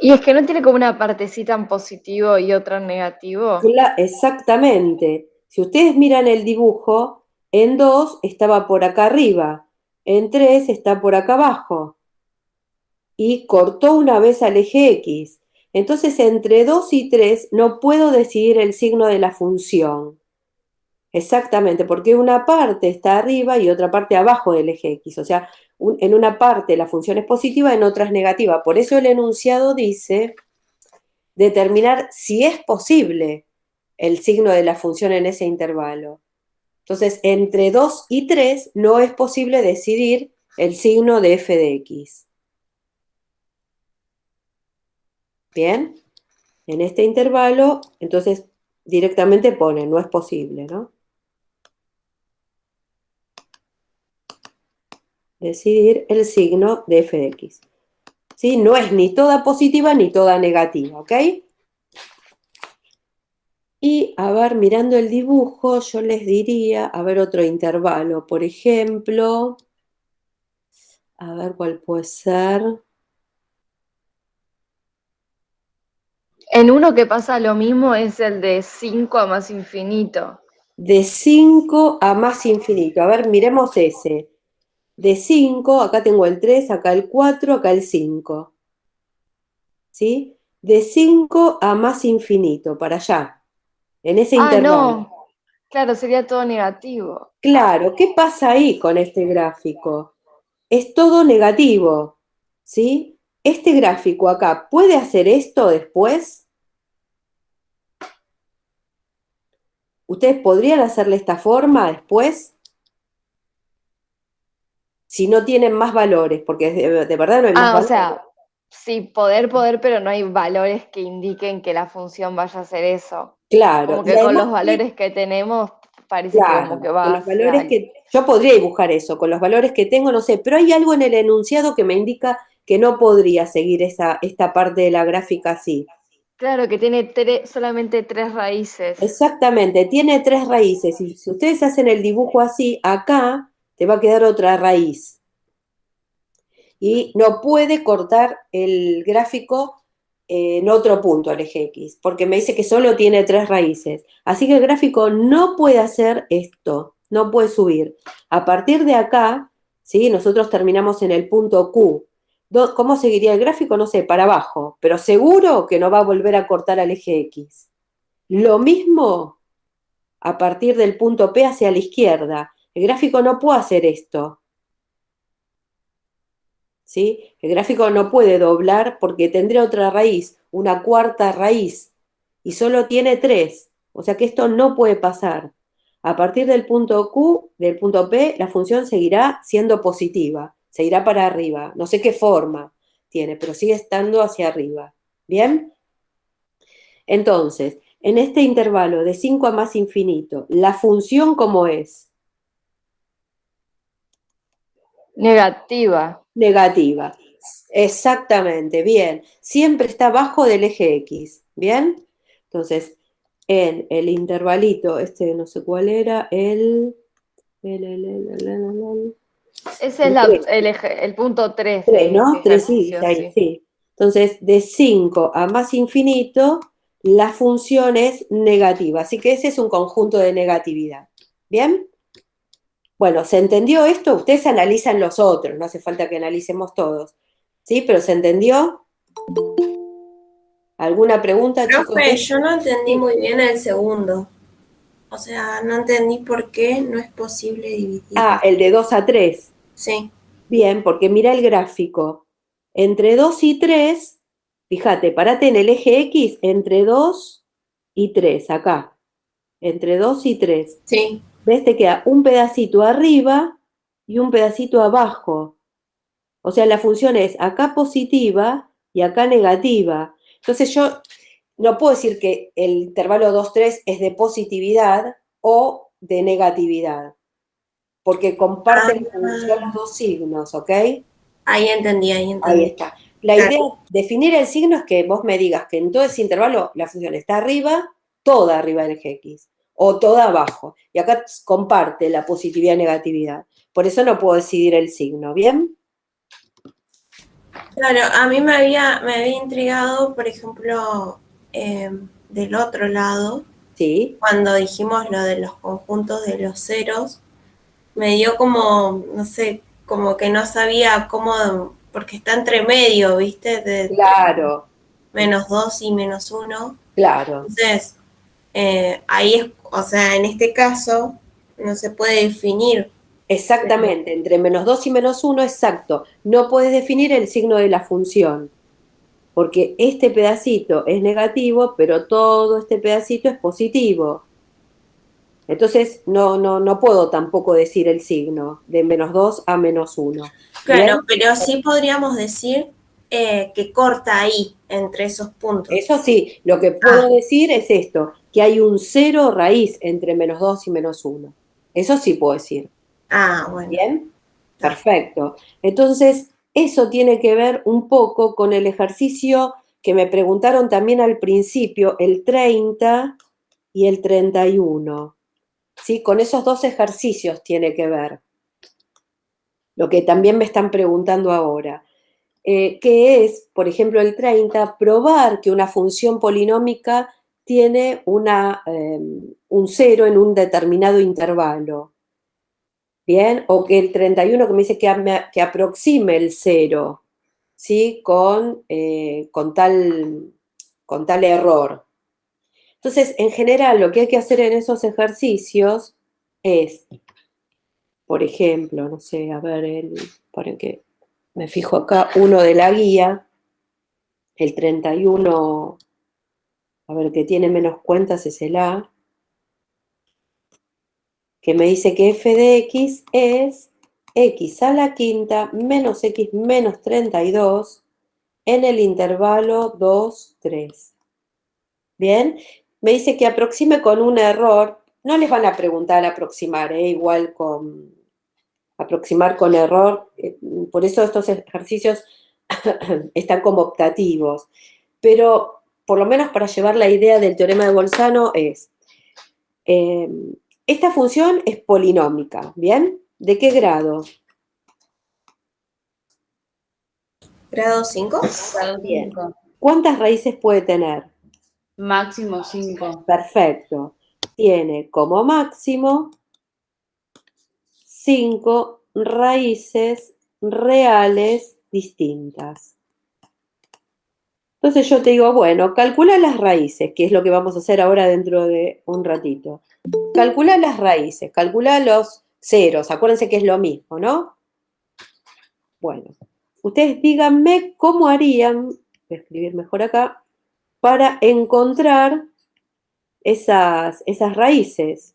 Y es que no tiene como una partecita en positivo y otra en negativo. Exactamente. Si ustedes miran el dibujo, en 2 estaba por acá arriba, en 3 está por acá abajo y cortó una vez al eje X. Entonces, entre 2 y 3 no puedo decidir el signo de la función. Exactamente, porque una parte está arriba y otra parte abajo del eje X. O sea, en una parte la función es positiva, en otra es negativa. Por eso el enunciado dice determinar si es posible el signo de la función en ese intervalo. Entonces, entre 2 y 3 no es posible decidir el signo de f de x. ¿Bien? En este intervalo, entonces directamente pone, no es posible, ¿no? Decidir el signo de f de x. ¿Sí? No es ni toda positiva ni toda negativa, ¿ok? Y, a ver, mirando el dibujo, yo les diría, a ver, otro intervalo. Por ejemplo, a ver cuál puede ser. En uno que pasa lo mismo es el de 5 a más infinito. De 5 a más infinito. A ver, miremos ese. De 5, acá tengo el 3, acá el 4, acá el 5. ¿Sí? De 5 a más infinito, para allá, en ese Ah, intervalo. no. Claro, sería todo negativo. Claro, ¿qué pasa ahí con este gráfico? Es todo negativo, ¿sí? Este gráfico acá, ¿puede hacer esto después? ¿Ustedes podrían hacerle esta forma después? Si no tienen más valores, porque de verdad no hay más Ah, o valores. sea, sí, poder, pero no hay valores que indiquen que la función vaya a hacer eso. Claro, Como y que con además, los valores que tenemos parece que como que claro, con va los valores hacia... que yo podría dibujar eso, con los valores que tengo, no sé, pero hay algo en el enunciado que me indica que no podría seguir esta parte de la gráfica así. Claro, que tiene solamente 3 raíces. Exactamente, tiene 3 raíces, y si ustedes hacen el dibujo así, acá te va a quedar otra raíz. Y no puede cortar el gráfico en otro punto al eje X, porque me dice que solo tiene 3 raíces. Así que el gráfico no puede hacer esto, no puede subir. A partir de acá, ¿sí? Nosotros terminamos en el punto Q. ¿Cómo seguiría el gráfico? No sé, para abajo, pero seguro que no va a volver a cortar al eje X. Lo mismo a partir del punto P hacia la izquierda. El gráfico no puede hacer esto. ¿Sí? El gráfico no puede doblar porque tendría otra raíz, una cuarta raíz, y solo tiene 3. O sea que esto no puede pasar. A partir del punto Q, del punto P, la función seguirá siendo positiva, seguirá para arriba. No sé qué forma tiene, pero sigue estando hacia arriba. ¿Bien? Entonces, en este intervalo de 5 a más infinito, ¿la función cómo es? Negativa. Negativa. Exactamente, bien. Siempre está abajo del eje X, ¿bien? Entonces, en el intervalito, este no sé cuál era, Ese es el el punto 3 3, de ¿no? este 3 sí, ejercicio, ahí, sí. sí. Entonces, de 5 a más infinito, la función es negativa. Así que ese es un conjunto de negatividad. ¿Bien? Bueno, ¿se entendió esto? Ustedes analizan los otros, no hace falta que analicemos todos. ¿Sí? ¿Pero se entendió? ¿Alguna pregunta, chicos? Profe, yo no entendí muy bien el segundo. O sea, no entendí por qué no es posible dividir. Ah, el de 2 a 3. Sí, Bien, porque mira el gráfico. Entre 2 y 3, fíjate, parate en el eje X, entre 2 y 3, acá. Entre 2 y 3. sí. ¿Ves? Te queda un pedacito arriba y un pedacito abajo. O sea, la función es acá positiva y acá negativa. Entonces yo no puedo decir que el intervalo 2-3 es de positividad o de negatividad, porque comparten función los dos signos, ¿ok? Ahí entendí, ahí Ahí entendí. está. La Claro. idea de definir el signo es que vos me digas que en todo ese intervalo la función está arriba, toda arriba del eje X, o toda abajo. Y acá comparte la positividad y negatividad. Por eso no puedo decidir el signo, ¿bien? Claro, a mí me había intrigado, por ejemplo, del otro lado, Sí, cuando dijimos lo de los conjuntos de los ceros, me dio como, no sé, como que no sabía cómo, porque está entre medio, ¿viste? Por ejemplo, claro, -2 y -1. claro. Entonces, ahí es, o sea, en este caso, no se puede definir. Exactamente, entre -2 y -1, exacto. No puedes definir el signo de la función, porque este pedacito es negativo, pero todo este pedacito es positivo. Entonces, no puedo tampoco decir el signo de -2 a -1. Claro, ¿Bien? pero sí podríamos decir que corta ahí, entre esos puntos. Eso sí, lo que puedo decir es esto, que hay un cero raíz entre -2 y -1. Eso sí puedo decir. Bueno. ¿Bien? Está. Perfecto. Entonces, eso tiene que ver un poco con el ejercicio que me preguntaron también al principio, el 30 y el 31. ¿Sí? Con esos dos ejercicios tiene que ver. Lo que también me están preguntando ahora. Que es, por ejemplo, el 30, probar que una función polinómica tiene un cero en un determinado intervalo. Bien, o que el 31 que me dice que aproxime el cero, ¿sí? Con tal error. Entonces, en general, lo que hay que hacer en esos ejercicios es, por ejemplo, no sé, a ver, por que me fijo acá, uno de la guía, el 31, a ver, que tiene menos cuentas es el A, que me dice que f de x es x a la quinta menos x menos 32 en el intervalo 2, 3. Bien, me dice que aproxime con un error. No les van a preguntar aproximar, igual con aproximar con error. Por eso estos ejercicios están como optativos. Pero por lo menos para llevar la idea del teorema de Bolzano es, eh, esta función es polinómica, ¿bien? ¿De qué grado? ¿Grado 5? Grado Bien. 5. ¿Cuántas raíces puede tener? Máximo 5. Perfecto. Tiene como máximo 5 raíces reales distintas. Entonces yo te digo, bueno, calcula las raíces, que es lo que vamos a hacer ahora dentro de un ratito. Calcula las raíces, calcula los ceros, acuérdense que es lo mismo, ¿no? Bueno, ustedes díganme cómo harían, voy a escribir mejor acá, para encontrar esas raíces.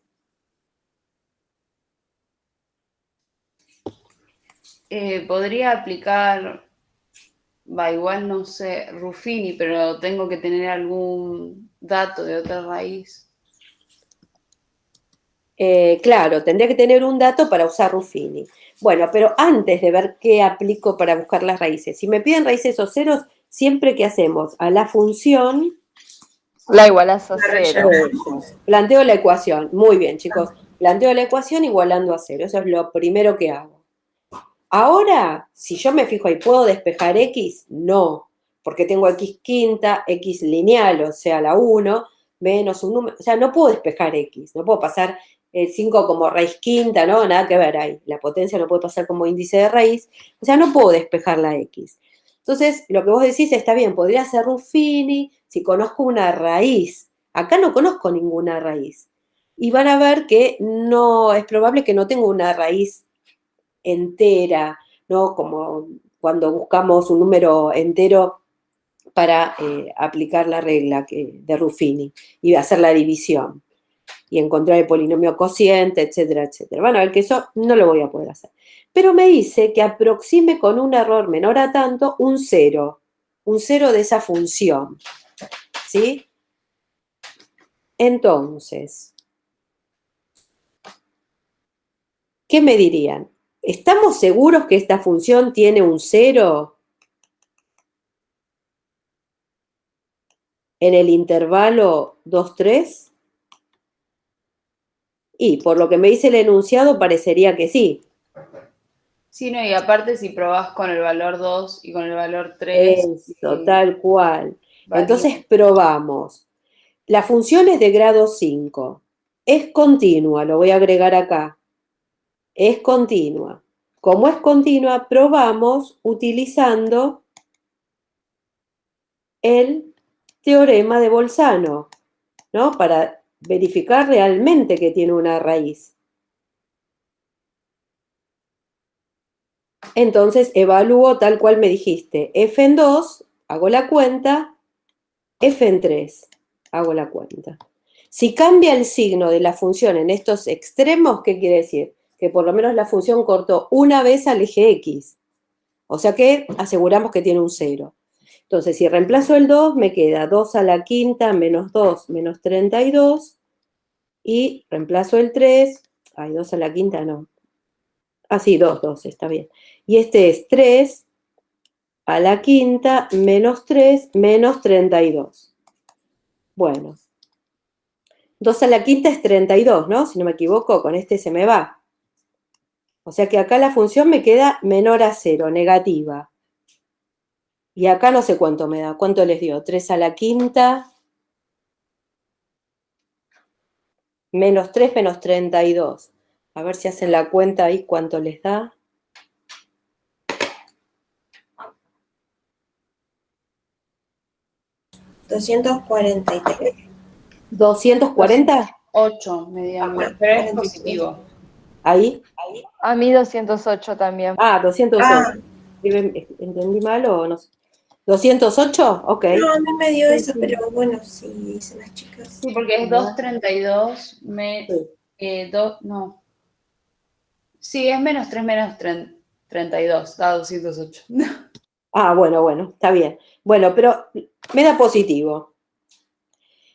Podría aplicar, igual no sé, Ruffini, pero tengo que tener algún dato de otra raíz. Claro, tendría que tener un dato para usar Ruffini. Bueno, pero antes de ver qué aplico para buscar las raíces, si me piden raíces o ceros, siempre que hacemos a la función, La igualás a cero. planteo la ecuación. Muy bien, chicos. Planteo la ecuación igualando a cero. Eso es lo primero que hago. Ahora, si yo me fijo ahí, ¿puedo despejar X? No, porque tengo X quinta, X lineal, o sea, la 1, menos un número, o sea, no puedo despejar X, no puedo pasar el 5 como raíz quinta, ¿no? Nada que ver ahí. La potencia no puede pasar como índice de raíz, o sea, no puedo despejar la X. Entonces, lo que vos decís está bien, podría ser Ruffini si conozco una raíz. Acá no conozco ninguna raíz. Y van a ver que no, es probable que no tenga una raíz entera, ¿no? Como cuando buscamos un número entero para aplicar la regla de Ruffini y hacer la división y encontrar el polinomio cociente, etcétera, etcétera. Van a ver que eso no lo voy a poder hacer. Pero me dice que aproxime con un error menor a tanto un cero de esa función, ¿sí? Entonces, ¿qué me dirían? ¿Estamos seguros que esta función tiene un 0 en el intervalo 2, 3? Y por lo que me dice el enunciado parecería que sí. Sí, no, y aparte si probás con el valor 2 y con el valor 3, Eso, tal cual. varía. Entonces probamos. La función es de grado 5. Es continua, lo voy a agregar acá. Es continua. Como es continua, probamos utilizando el teorema de Bolzano, ¿no? Para verificar realmente que tiene una raíz. Entonces evalúo tal cual me dijiste. F en 2, hago la cuenta. F en 3, hago la cuenta. Si cambia el signo de la función en estos extremos, ¿qué quiere decir? Que por lo menos la función cortó una vez al eje X. O sea que aseguramos que tiene un 0. Entonces, si reemplazo el 2, me queda 2 a la quinta menos 2 menos 32. Y reemplazo el 3. Ay, 2 a la quinta no. Ah, sí, 2, está bien. Y este es 3 a la quinta menos 3 menos 32. Bueno. 2 a la quinta es 32, ¿no? Si no me equivoco, con este se me va. O sea que acá la función me queda menor a 0, negativa. Y acá no sé cuánto me da. ¿Cuánto les dio? 3 a la quinta menos 3 menos 32. A ver si hacen la cuenta ahí cuánto les da. $243. 240. 8 me dio a mí, pero es positivo. Ahí. A mí 208 también. Ah, 208. Ah, ¿Entendí mal o no sé? ¿208? Ok. no, a mí me dio Sí, eso, sí. pero bueno, sí, dicen las chicas. Sí, porque es 232, Sí. no. Sí, es menos 3 menos 32, da 208. Ah, bueno, está bien. Bueno, pero me da positivo.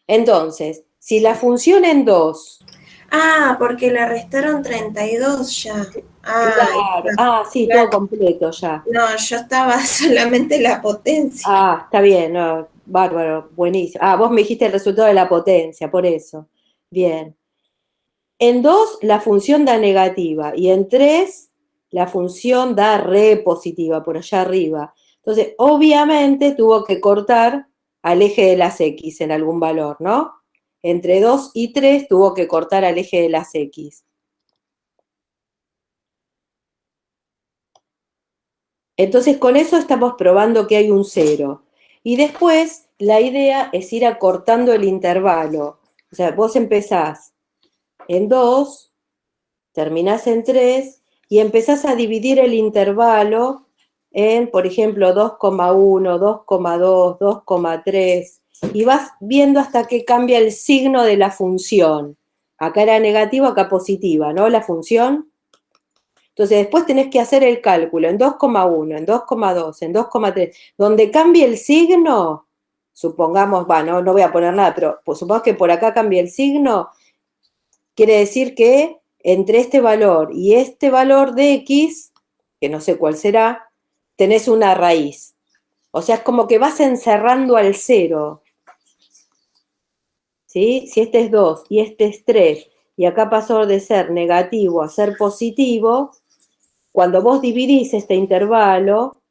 Entonces, si la función en 2. Ah, porque le restaron 32 ya. Claro. Ah, sí, todo completo ya. No, yo estaba solamente la potencia. Ah, está bien, no, bárbaro, buenísimo. Ah, vos me dijiste el resultado de la potencia, por eso. Bien. En 2 la función da negativa y en 3 la función da re positiva, por allá arriba. Entonces, obviamente tuvo que cortar al eje de las X en algún valor, ¿no? Entre 2 y 3 tuvo que cortar al eje de las X. Entonces, con eso estamos probando que hay un 0. Y después, la idea es ir acortando el intervalo. O sea, vos empezás en 2, terminás en 3 y empezás a dividir el intervalo en, por ejemplo, 2,1, 2,2, 2,3 y vas viendo hasta que cambia el signo de la función. Acá era negativo, acá positiva, ¿no? La función. Entonces después tenés que hacer el cálculo en 2,1, en 2,2, en 2,3. Donde cambie el signo, supongamos, no voy a poner nada, pero pues, supongamos que por acá cambie el signo, quiere decir que entre este valor y este valor de X, que no sé cuál será, tenés una raíz. O sea, es como que vas encerrando al 0. ¿Sí? Si este es 2 y este es 3, y acá pasó de ser negativo a ser positivo, cuando vos dividís este intervalo,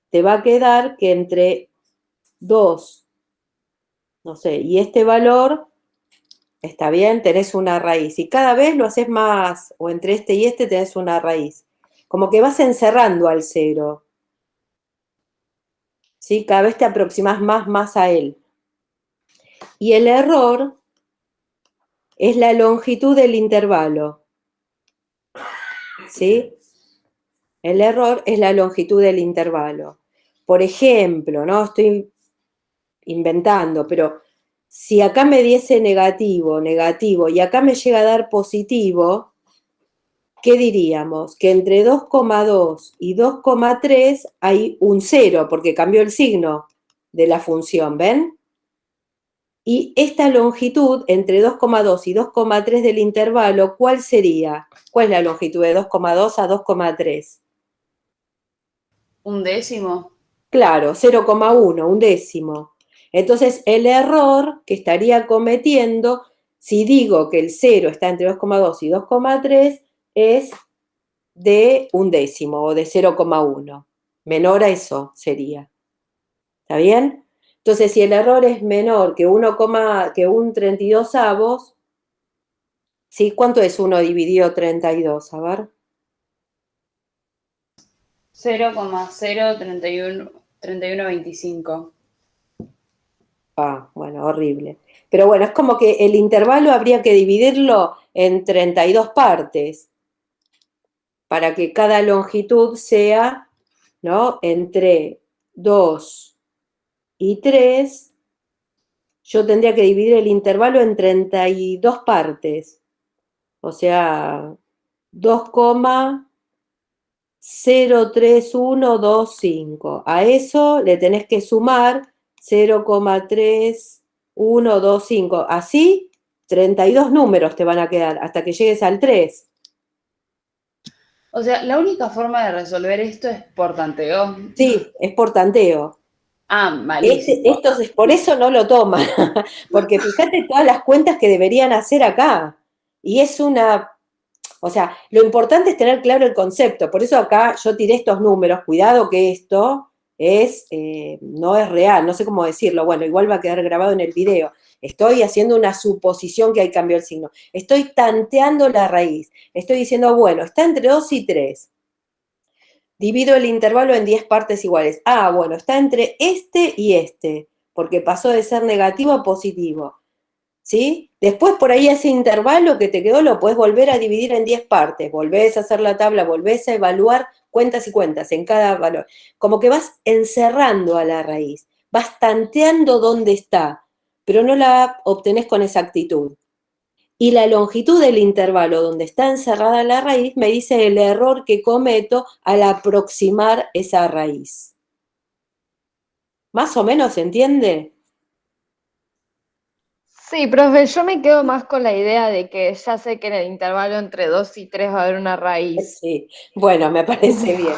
te va a quedar que entre 2, no sé, y este valor, está bien, tenés una raíz. Y cada vez lo haces más, o entre este y este tenés una raíz. Como que vas encerrando al 0. ¿sí? Cada vez te aproximas más a él. Y el error es la longitud del intervalo, ¿sí? El error es la longitud del intervalo. Por ejemplo, ¿no? Estoy inventando, pero si acá me diese negativo, negativo, y acá me llega a dar positivo, ¿qué diríamos? Que entre 2,2 y 2,3 hay un 0, porque cambió el signo de la función, ¿ven? Y esta longitud entre 2,2 y 2,3 del intervalo, ¿cuál sería? ¿Cuál es la longitud de 2,2 a 2,3? ¿Un décimo? Claro, 0,1, un décimo. Entonces, el error que estaría cometiendo, si digo que el 0 está entre 2,2 y 2,3, es de un décimo o de 0,1. Menor a eso sería. ¿Está bien? Entonces, si el error es menor que un 32avos, ¿sí? ¿Cuánto es 1 dividido 32? A ver. 0,03125. Ah, bueno, horrible. Pero bueno, es como que el intervalo habría que dividirlo en 32 partes para que cada longitud sea, ¿no? Entre 2 y 3, yo tendría que dividir el intervalo en 32 partes. O sea, 2,03125. A eso le tenés que sumar 0,3125. Así, 32 números te van a quedar hasta que llegues al 3. O sea, la única forma de resolver esto es por tanteo. Sí, es por tanteo. Ah, malísimo. Por eso no lo toman, porque fíjate todas las cuentas que deberían hacer acá. Y es o sea, lo importante es tener claro el concepto. Por eso acá yo tiré estos números. Cuidado que esto no es real, no sé cómo decirlo. Bueno, igual va a quedar grabado en el video. Estoy haciendo una suposición que hay cambió el signo. Estoy tanteando la raíz. Estoy diciendo, bueno, está entre 2 y 3. Divido el intervalo en 10 partes iguales. Ah, bueno, está entre este y este, porque pasó de ser negativo a positivo. ¿Sí? Después por ahí ese intervalo que te quedó lo puedes volver a dividir en 10 partes, volvés a hacer la tabla, volvés a evaluar cuentas y cuentas en cada valor. Como que vas encerrando a la raíz, vas tanteando dónde está, pero no la obtenés con exactitud. Y la longitud del intervalo donde está encerrada la raíz me dice el error que cometo al aproximar esa raíz. ¿Más o menos se entiende? Sí, profe, yo me quedo más con la idea de que ya sé que en el intervalo entre 2 y 3 va a haber una raíz. Sí, bueno, me parece bien.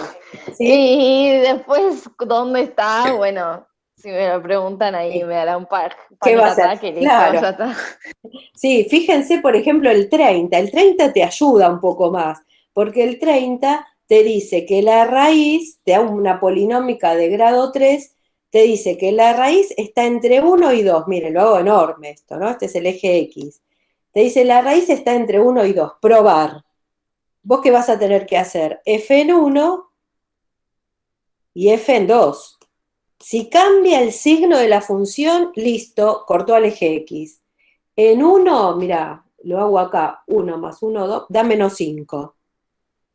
¿Sí? Y después, ¿dónde está? Bueno, si me lo preguntan ahí, me dará un ¿Qué va panic a hacer? attack y listo, Claro. ya está. Sí, fíjense, por ejemplo, el 30. El 30 te ayuda un poco más, porque el 30 te dice que la raíz, te da una polinómica de grado 3, te dice que la raíz está entre 1 y 2. Miren, lo hago enorme esto, ¿no? Este es el eje X. Te dice la raíz está entre 1 y 2. Probar. ¿Vos qué vas a tener que hacer? F en 1 y F en 2. Si cambia el signo de la función, listo, cortó al eje X. En 1, mira, lo hago acá, 1 más 1, 2, da -5,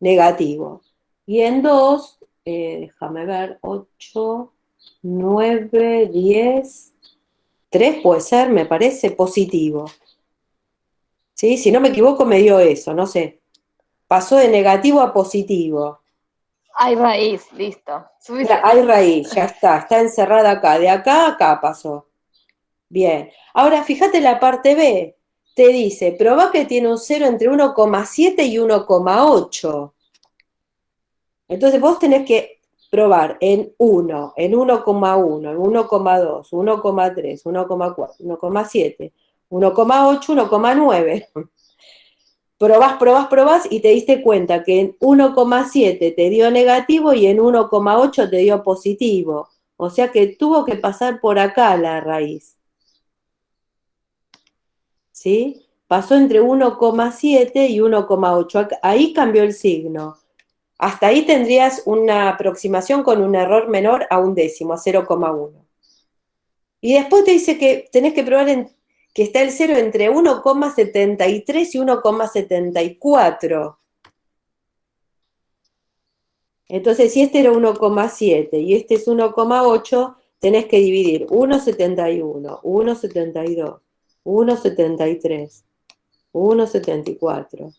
negativo. Y en 2, déjame ver, 8, 9, 10, 3 puede ser, me parece, positivo. ¿Sí? Si no me equivoco, me dio eso, no sé. Pasó de negativo a positivo. Hay raíz, listo. Suficiente. Hay raíz, ya está encerrada acá. De acá a acá pasó. Bien. Ahora, fíjate la parte B. Te dice, probá que tiene un 0 entre 1,7 y 1,8. Entonces vos tenés que probar en 1, en 1,1, en 1,2, 1,3, 1,4, 1,7, 1,8, 1,9. Probás y te diste cuenta que en 1,7 te dio negativo y en 1,8 te dio positivo. O sea que tuvo que pasar por acá la raíz. ¿Sí? Pasó entre 1,7 y 1,8. Ahí cambió el signo. Hasta ahí tendrías una aproximación con un error menor a un décimo, a 0,1. Y después te dice que tenés que probar que está el 0 entre 1,73 y 1,74. Entonces, si este era 1,7 y este es 1,8, tenés que dividir 1,71, 1,72, 1,73, 1,74.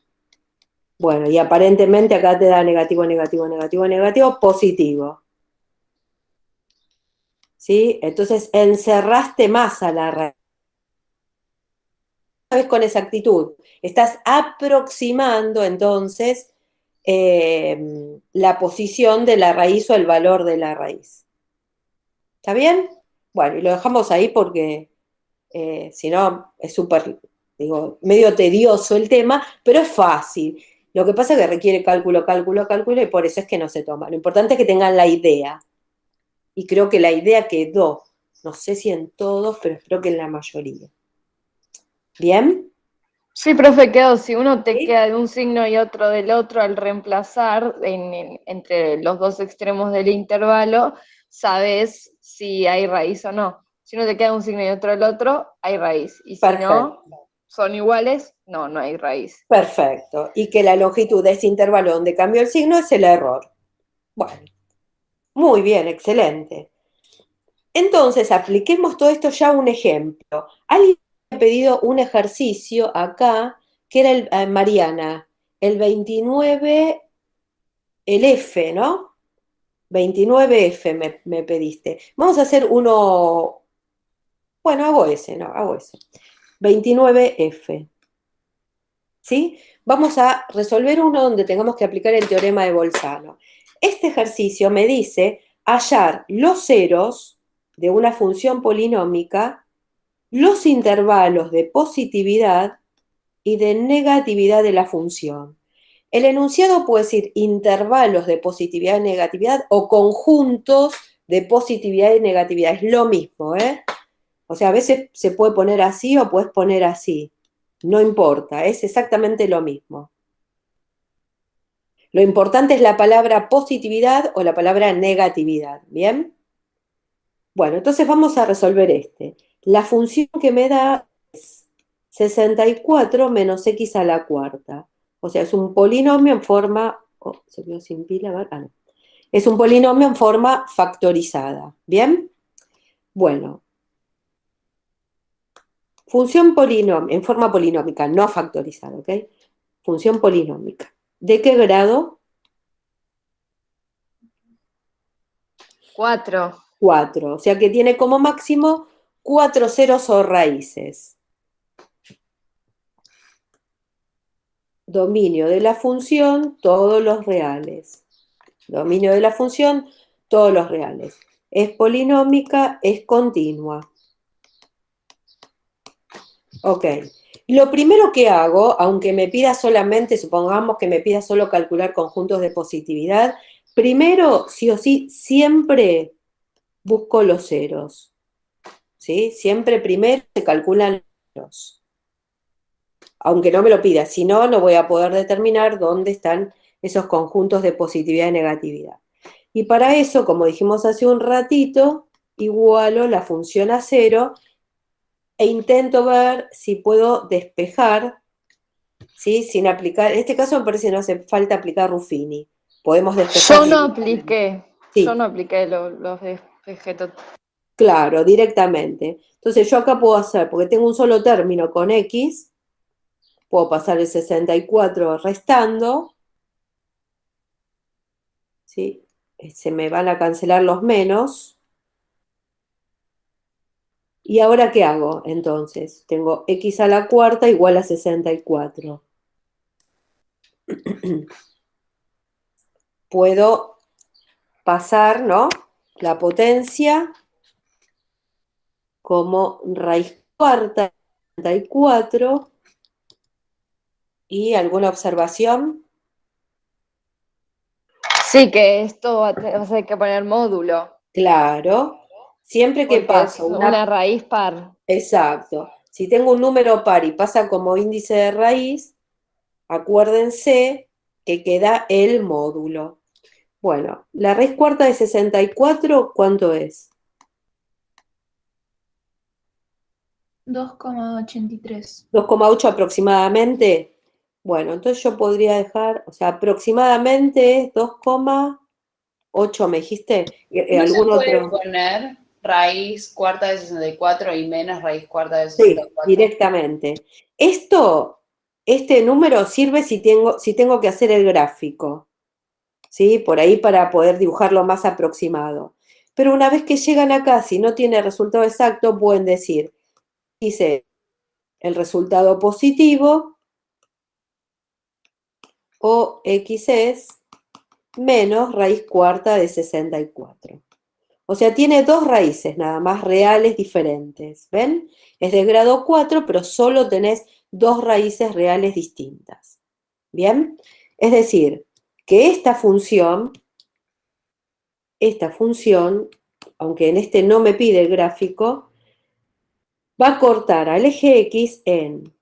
Bueno, y aparentemente acá te da negativo, negativo, negativo, negativo, positivo. ¿Sí? Entonces encerraste más a la raíz. Sabes con exactitud. Estás aproximando entonces la posición de la raíz o el valor de la raíz. ¿Está bien? Bueno, y lo dejamos ahí porque si no es súper, digo, medio tedioso el tema, pero es fácil. Lo que pasa es que requiere cálculo, cálculo, cálculo y por eso es que no se toma. Lo importante es que tengan la idea. Y creo que la idea quedó, no sé si en todos, pero espero que en la mayoría. ¿Bien? Sí, profe, quedó. Si uno te ¿Sí? queda de un signo y otro del otro al reemplazar entre los dos extremos del intervalo, sabes si hay raíz o no. Si uno te queda de un signo y otro del otro, hay raíz. Y si Perfecto. no, son iguales, no hay raíz. Perfecto. Y que la longitud de ese intervalo donde cambió el signo es el error. Bueno, muy bien, excelente. Entonces, apliquemos todo esto ya a un ejemplo. Alguien me ha pedido un ejercicio acá, que era Mariana, el 29, el F, ¿no? 29F me pediste. Vamos a hacer uno, bueno, hago ese, no, hago ese. 29F. ¿Sí? Vamos a resolver uno donde tengamos que aplicar el teorema de Bolzano. Este ejercicio me dice hallar los ceros de una función polinómica, los intervalos de positividad y de negatividad de la función. El enunciado puede decir intervalos de positividad y negatividad o conjuntos de positividad y negatividad. Es lo mismo, ¿eh? O sea, a veces se puede poner así o puedes poner así. No importa, es exactamente lo mismo. Lo importante es la palabra positividad o la palabra negatividad, ¿bien? Bueno, entonces vamos a resolver este. La función que me da es 64 menos x a la cuarta. O sea, es un polinomio en forma... Oh, se quedó sin pila, ¿verdad? No. Es un polinomio en forma factorizada, ¿bien? Bueno, función polinomio, en forma polinómica, no factorizada, ¿ok? Función polinómica. ¿De qué grado? 4. 4. O sea que tiene como máximo 4 ceros o raíces. Dominio de la función, todos los reales. Dominio de la función, todos los reales. Es polinómica, es continua. Ok. Lo primero que hago, aunque me pida solamente, supongamos que me pida solo calcular conjuntos de positividad, primero, sí o sí, siempre busco los ceros. ¿Sí? Siempre primero se calculan los. Aunque no me lo pida, si no, no voy a poder determinar dónde están esos conjuntos de positividad y negatividad. Y para eso, como dijimos hace un ratito, igualo la función a 0 e intento ver si puedo despejar, ¿sí? Sin aplicar, en este caso me parece que no hace falta aplicar Ruffini. Podemos despejar. Yo no apliqué Sí, los despejé claro, directamente. Entonces yo acá puedo hacer, porque tengo un solo término con X, puedo pasar el 64 restando, ¿sí? Se me van a cancelar los menos. ¿Y ahora qué hago? Entonces, tengo x a la cuarta igual a 64. Puedo pasar, ¿no? La potencia como raíz cuarta de 64. ¿Y alguna observación? Sí, que esto vas a tener que poner módulo, Claro. Siempre que porque es paso una raíz par. Exacto. Si tengo un número par y pasa como índice de raíz, acuérdense que queda el módulo. Bueno, la raíz cuarta de 64, ¿cuánto es? 2,83. 2,8 aproximadamente. Bueno, entonces yo podría dejar, o sea, aproximadamente es 2,8, ¿me dijiste? ¿No se ¿Algún puede otro? poner raíz cuarta de 64 y menos raíz cuarta de Sí, 64? directamente. Este número sirve si tengo que hacer el gráfico, ¿sí? Por ahí para poder dibujarlo más aproximado. Pero una vez que llegan acá, si no tiene resultado exacto, pueden decir, hice el resultado positivo o X es menos raíz cuarta de 64. O sea, tiene dos raíces nada más reales diferentes. ¿Ven? Es de grado 4, pero solo tenés dos raíces reales distintas. ¿Bien? Es decir, que esta función, aunque en este no me pide el gráfico, va a cortar al eje X en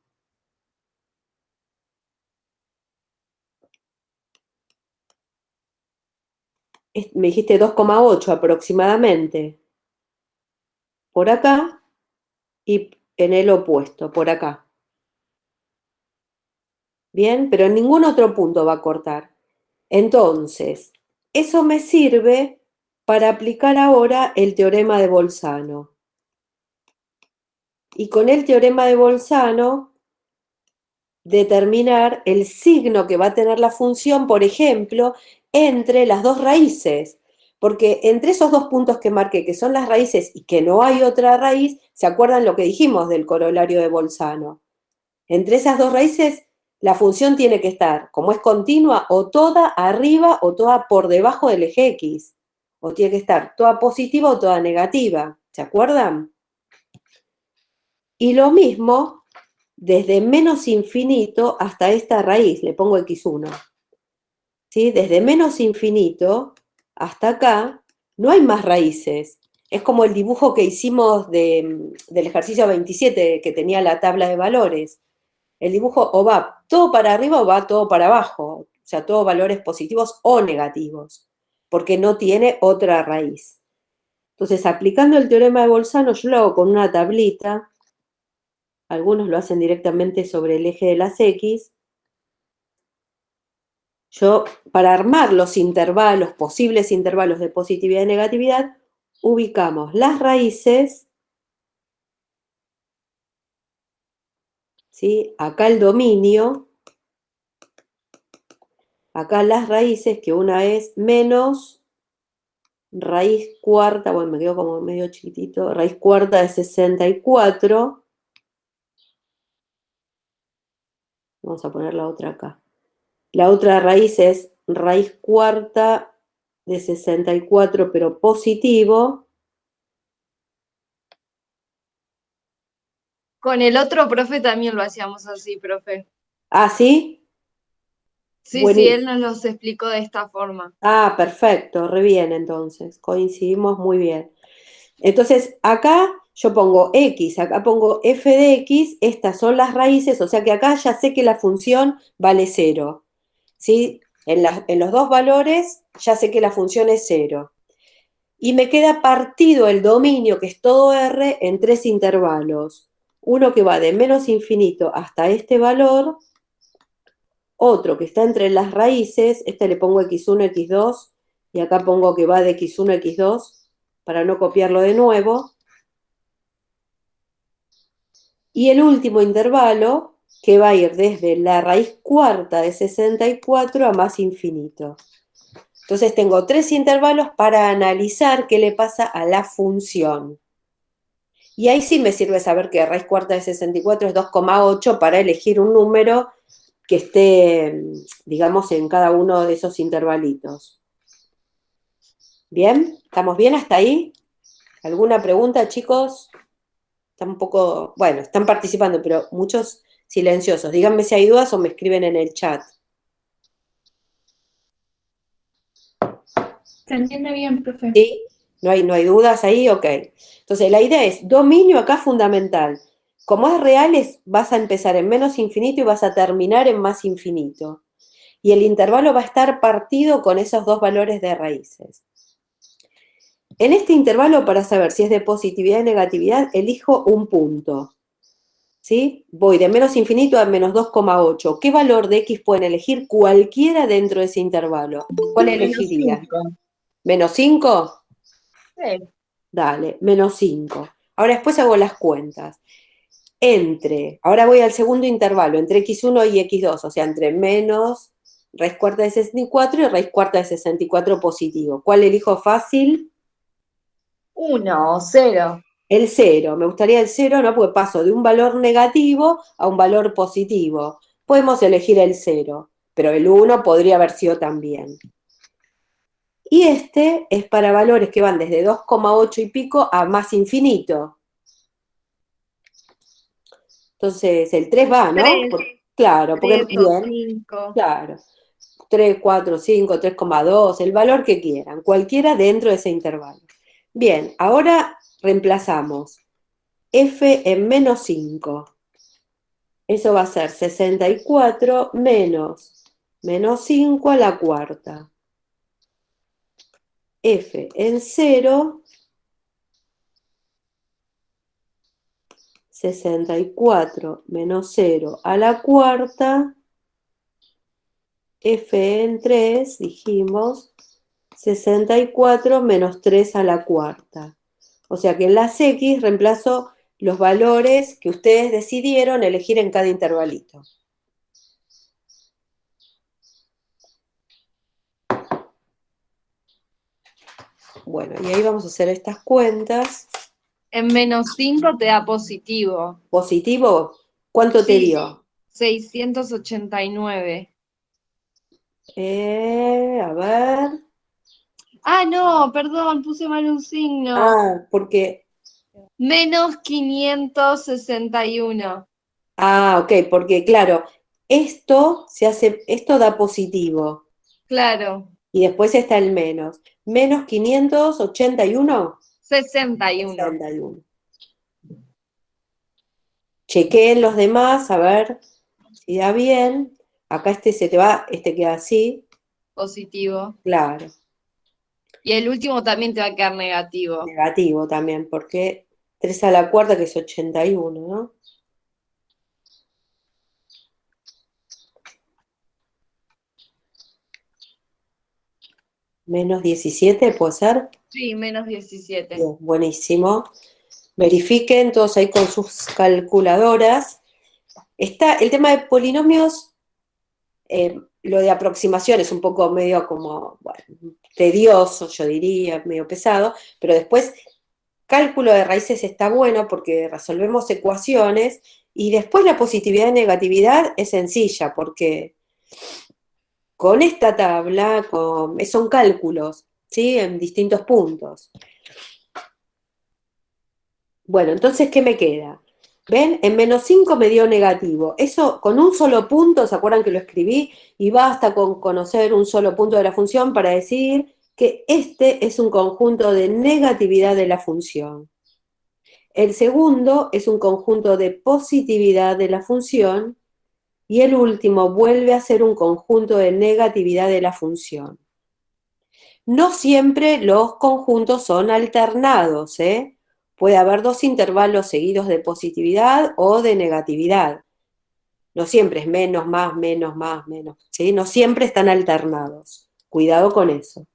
me dijiste 2,8 aproximadamente, por acá y en el opuesto, por acá. Bien, pero en ningún otro punto va a cortar. Entonces, eso me sirve para aplicar ahora el teorema de Bolzano. Y con el teorema de Bolzano, determinar el signo que va a tener la función, por ejemplo, entre las dos raíces. Porque entre esos dos puntos que marqué, que son las raíces y que no hay otra raíz, ¿se acuerdan lo que dijimos del corolario de Bolzano? Entre esas dos raíces, la función tiene que estar, como es continua, o toda arriba o toda por debajo del eje X. O tiene que estar toda positiva o toda negativa. ¿Se acuerdan? Y lo mismo desde menos infinito hasta esta raíz, le pongo x1. ¿Sí? Desde menos infinito hasta acá no hay más raíces. Es como el dibujo que hicimos del ejercicio 27 que tenía la tabla de valores. El dibujo o va todo para arriba o va todo para abajo, o sea, todos valores positivos o negativos, porque no tiene otra raíz. Entonces, aplicando el teorema de Bolzano, yo lo hago con una tablita, algunos lo hacen directamente sobre el eje de las X. Yo, para armar los intervalos, posibles intervalos de positividad y negatividad, ubicamos las raíces, ¿sí? Acá el dominio, acá las raíces, que una es menos raíz cuarta, bueno, me quedo como medio chiquitito, raíz cuarta de 64. Vamos a poner la otra acá. La otra raíz es raíz cuarta de 64, pero positivo. Con el otro profe también lo hacíamos así, profe. ¿Ah, sí? Sí, él Buenísimo. nos los explicó de esta forma. Ah, perfecto, re bien entonces. Coincidimos muy bien. Entonces, acá yo pongo X, acá pongo f de X, estas son las raíces, o sea que acá ya sé que la función vale 0. ¿Sí? En los dos valores ya sé que la función es 0. Y me queda partido el dominio, que es todo R, en tres intervalos. Uno que va de menos infinito hasta este valor, otro que está entre las raíces, este le pongo x1, x2, y acá pongo que va de x1 a x2, para no copiarlo de nuevo. Y el último intervalo, que va a ir desde la raíz cuarta de 64 a más infinito. Entonces tengo tres intervalos para analizar qué le pasa a la función. Y ahí sí me sirve saber que raíz cuarta de 64 es 2,8 para elegir un número que esté, digamos, en cada uno de esos intervalitos. ¿Bien? ¿Estamos bien hasta ahí? ¿Alguna pregunta, chicos? Están un poco, bueno, están participando, pero muchos silenciosos. Díganme si hay dudas o me escriben en el chat. ¿Se entiende bien, profe? ¿Sí? ¿No hay dudas ahí? Ok. Entonces, la idea es, dominio acá fundamental. Como es real, vas a empezar en menos infinito y vas a terminar en más infinito. y el intervalo va a estar partido con esos dos valores de raíces. En este intervalo, para saber si es de positividad o negatividad, elijo un punto. ¿Sí? Voy de menos infinito a menos 2,8. ¿Qué valor de x pueden elegir? Cualquiera dentro de ese intervalo. ¿Cuál elegirían? ¿Menos 5? Sí. Dale, menos 5. Ahora después hago las cuentas. Ahora voy al segundo intervalo, entre x1 y x2, o sea, entre menos raíz cuarta de 64 y raíz cuarta de 64 positivo. ¿Cuál elijo fácil? 1 o 0. El 0. Me gustaría el 0, ¿no? Porque paso de un valor negativo a un valor positivo. Podemos elegir el 0, pero el 1 podría haber sido también. Y este es para valores que van desde 2,8 y pico a más infinito. Entonces, el 3 va, ¿no? 3, Claro, porque 3 o bien, 5. claro. 3, 4, 5, 3,2, el valor que quieran, cualquiera dentro de ese intervalo. Bien, ahora reemplazamos f en menos 5. Eso va a ser 64 menos 5 a la cuarta. F en 0, 64 menos 0 a la cuarta. F en 3, dijimos, 64 menos 3 a la cuarta. O sea que en las X reemplazo los valores que ustedes decidieron elegir en cada intervalito. Bueno, y ahí vamos a hacer estas cuentas. En menos 5 te da positivo. ¿Positivo? ¿Cuánto te Sí. dio? 689. A ver. Ah, no, perdón, puse mal un signo. Ah, porque. Menos 561. Ah, ok, porque claro, esto da positivo. Claro, Y después está el menos. Menos 581. 61. 61. Chequeen los demás, a ver si da bien. Acá este se te va, este queda así. Positivo. Claro, Y el último también te va a quedar negativo. negativo también, porque 3 a la cuarta que es 81, ¿no? Menos 17, ¿puede ser? Sí, menos 17. Bien, buenísimo. Verifiquen todos ahí con sus calculadoras. Está el tema de polinomios, lo de aproximación es un poco medio como, bueno, tedioso, yo diría, medio pesado, pero después cálculo de raíces está bueno porque resolvemos ecuaciones y después la positividad y negatividad es sencilla porque con esta tabla son cálculos, ¿sí? En distintos puntos. Bueno, entonces, ¿qué me queda? ¿Ven? En menos 5 me dio negativo. Eso con un solo punto, ¿se acuerdan que lo escribí? Y basta con conocer un solo punto de la función para decir que este es un conjunto de negatividad de la función. El segundo es un conjunto de positividad de la función y el último vuelve a ser un conjunto de negatividad de la función. No siempre los conjuntos son alternados, ¿eh? Puede haber dos intervalos seguidos de positividad o de negatividad. No siempre es menos, más, menos, ¿sí? No siempre están alternados. Cuidado con eso.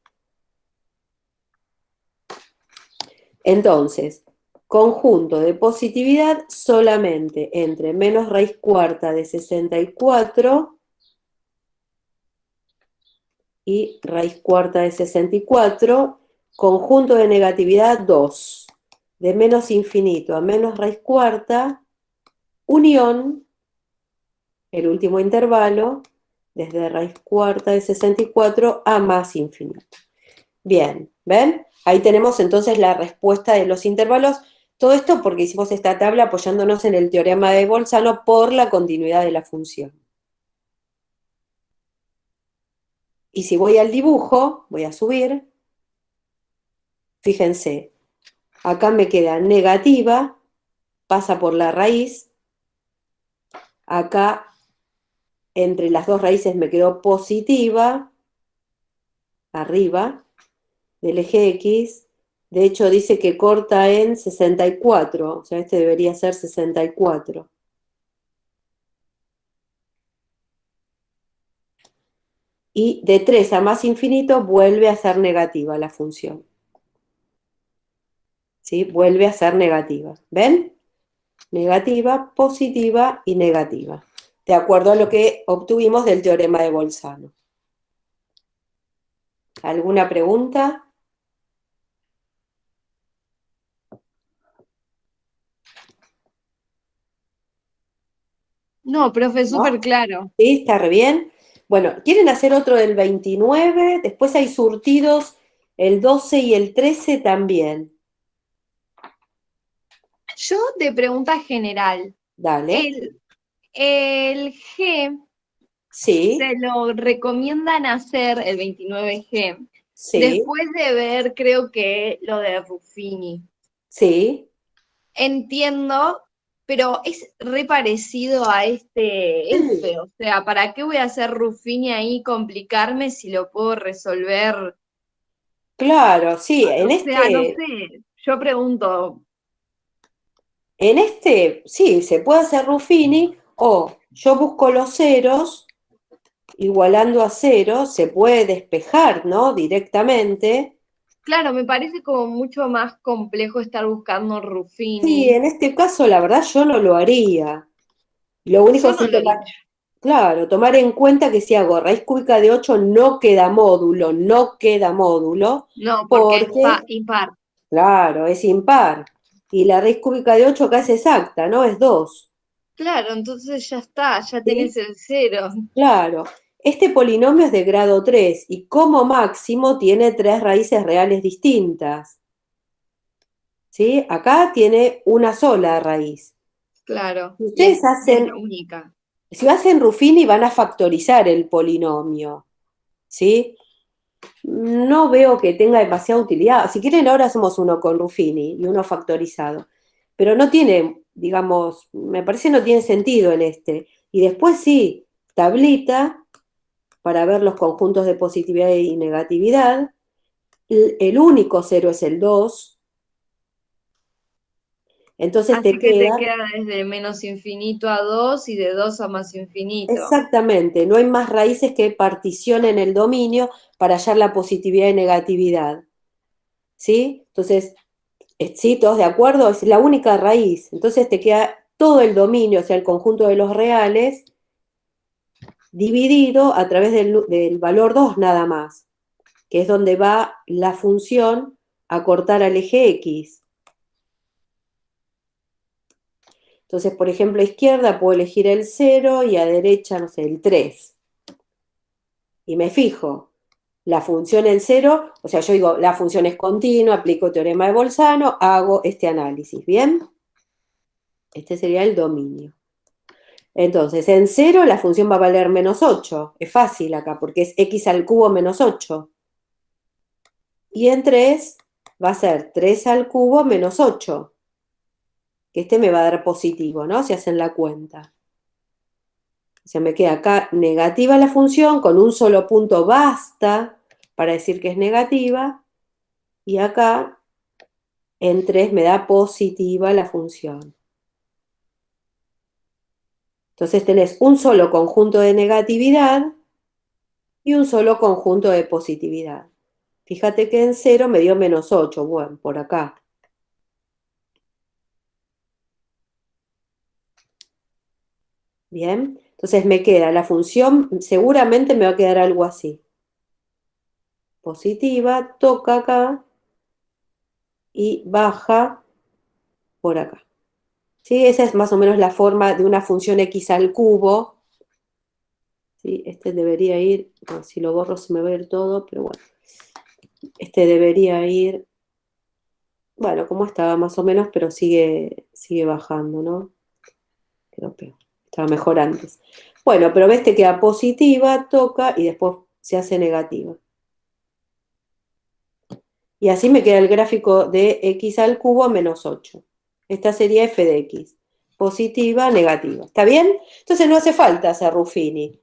Entonces, conjunto de positividad solamente entre menos raíz cuarta de 64 y raíz cuarta de 64, conjunto de negatividad 2, de menos infinito a menos raíz cuarta, unión, el último intervalo, desde raíz cuarta de 64 a más infinito. Bien, ¿ven? Ahí tenemos entonces la respuesta de los intervalos. Todo esto porque hicimos esta tabla apoyándonos en el teorema de Bolzano por la continuidad de la función. Y si voy al dibujo, voy a subir, fíjense, acá me queda negativa, pasa por la raíz, acá entre las dos raíces me quedó positiva, arriba del eje X. De hecho, dice que corta en 64, o sea, este debería ser 64. Y de 3 a más infinito vuelve a ser negativa la función. ¿Sí? Vuelve a ser negativa. ¿Ven? Negativa, positiva y negativa. De acuerdo a lo que obtuvimos del teorema de Bolzano. ¿Alguna pregunta? No, profe, ¿No? súper claro. ¿Sí? ¿Está re bien? Bueno, ¿quieren hacer otro del 29? Después hay surtidos el 12 y el 13 también. Yo de pregunta general, Dale. el G Sí, se lo recomiendan hacer, el 29G, sí, después de ver, creo que lo de Ruffini. sí. Entiendo, pero es re parecido a este F, o sea, ¿para qué voy a hacer Ruffini ahí y complicarme si lo puedo resolver? Claro, sí. O sea, no sé, yo pregunto, Sí, se puede hacer Ruffini o yo busco los ceros, igualando a cero, se puede despejar, ¿no? Directamente. claro, me parece como mucho más complejo estar buscando Sí, Ruffini. en este caso la verdad yo no lo haría. Lo único Yo no sí lo he tomar, hecho. claro, tomar en cuenta que si hago raíz cúbica de 8 no queda módulo, No, porque es porque, impar. claro, es impar. Y la raíz cúbica de 8 acá es exacta, ¿no? Es 2. Claro, entonces ya está, ya ¿Sí? tenés el cero. Claro. Este polinomio es de grado 3 y como máximo tiene 3 raíces reales distintas. ¿Sí? Acá tiene una sola raíz. Claro, Si y ustedes es la hacen, única. si hacen Ruffini van a factorizar el polinomio. ¿Sí? No veo que tenga demasiada utilidad. Si quieren, ahora hacemos uno con Ruffini y uno factorizado. Pero no tiene, digamos, me parece no tiene sentido en este. Y después sí, tablita para ver los conjuntos de positividad y negatividad. El único cero es el 2. Entonces te Así que te queda, queda desde menos infinito a 2 y de 2 a más infinito. exactamente, no hay más raíces que particionen el dominio para hallar la positividad y negatividad. ¿Sí? Entonces, sí, todos de acuerdo, es la única raíz. Entonces te queda todo el dominio, o sea, el conjunto de los reales, dividido a través del valor 2 nada más, que es donde va la función a cortar al eje X. Entonces, por ejemplo, a izquierda puedo elegir el 0 y a derecha, no sé, el 3. Y me fijo, la función en 0, o sea, yo digo, la función es continua, aplico teorema de Bolzano, hago este análisis, ¿bien? Este sería el dominio. Entonces, en 0 la función va a valer menos 8. Es fácil acá, porque es x al cubo menos 8. Y en 3 va a ser 3 al cubo menos 8. Que este me va a dar positivo, ¿no? Si hacen la cuenta. O sea, me queda acá negativa la función, con un solo punto basta para decir que es negativa. Y acá en 3 me da positiva la función. Entonces tenés un solo conjunto de negatividad y un solo conjunto de positividad. Fíjate que en 0 me dio menos 8, bueno, por acá. Bien, entonces me queda la función, seguramente me va a quedar algo así. Positiva, toca acá y baja por acá. ¿Sí? Esa es más o menos la forma de una función x al cubo. ¿Sí? Este debería ir, no, si lo borro se me va a ir todo, pero bueno. Este debería ir, bueno, como estaba más o menos, pero sigue bajando, ¿no? Quedó peor. Estaba mejor antes. Bueno, pero ves que queda positiva, toca y después se hace negativa. Y así me queda el gráfico de x al cubo menos 8. Esta sería f de x. Positiva, negativa. ¿Está bien? Entonces no hace falta hacer Ruffini.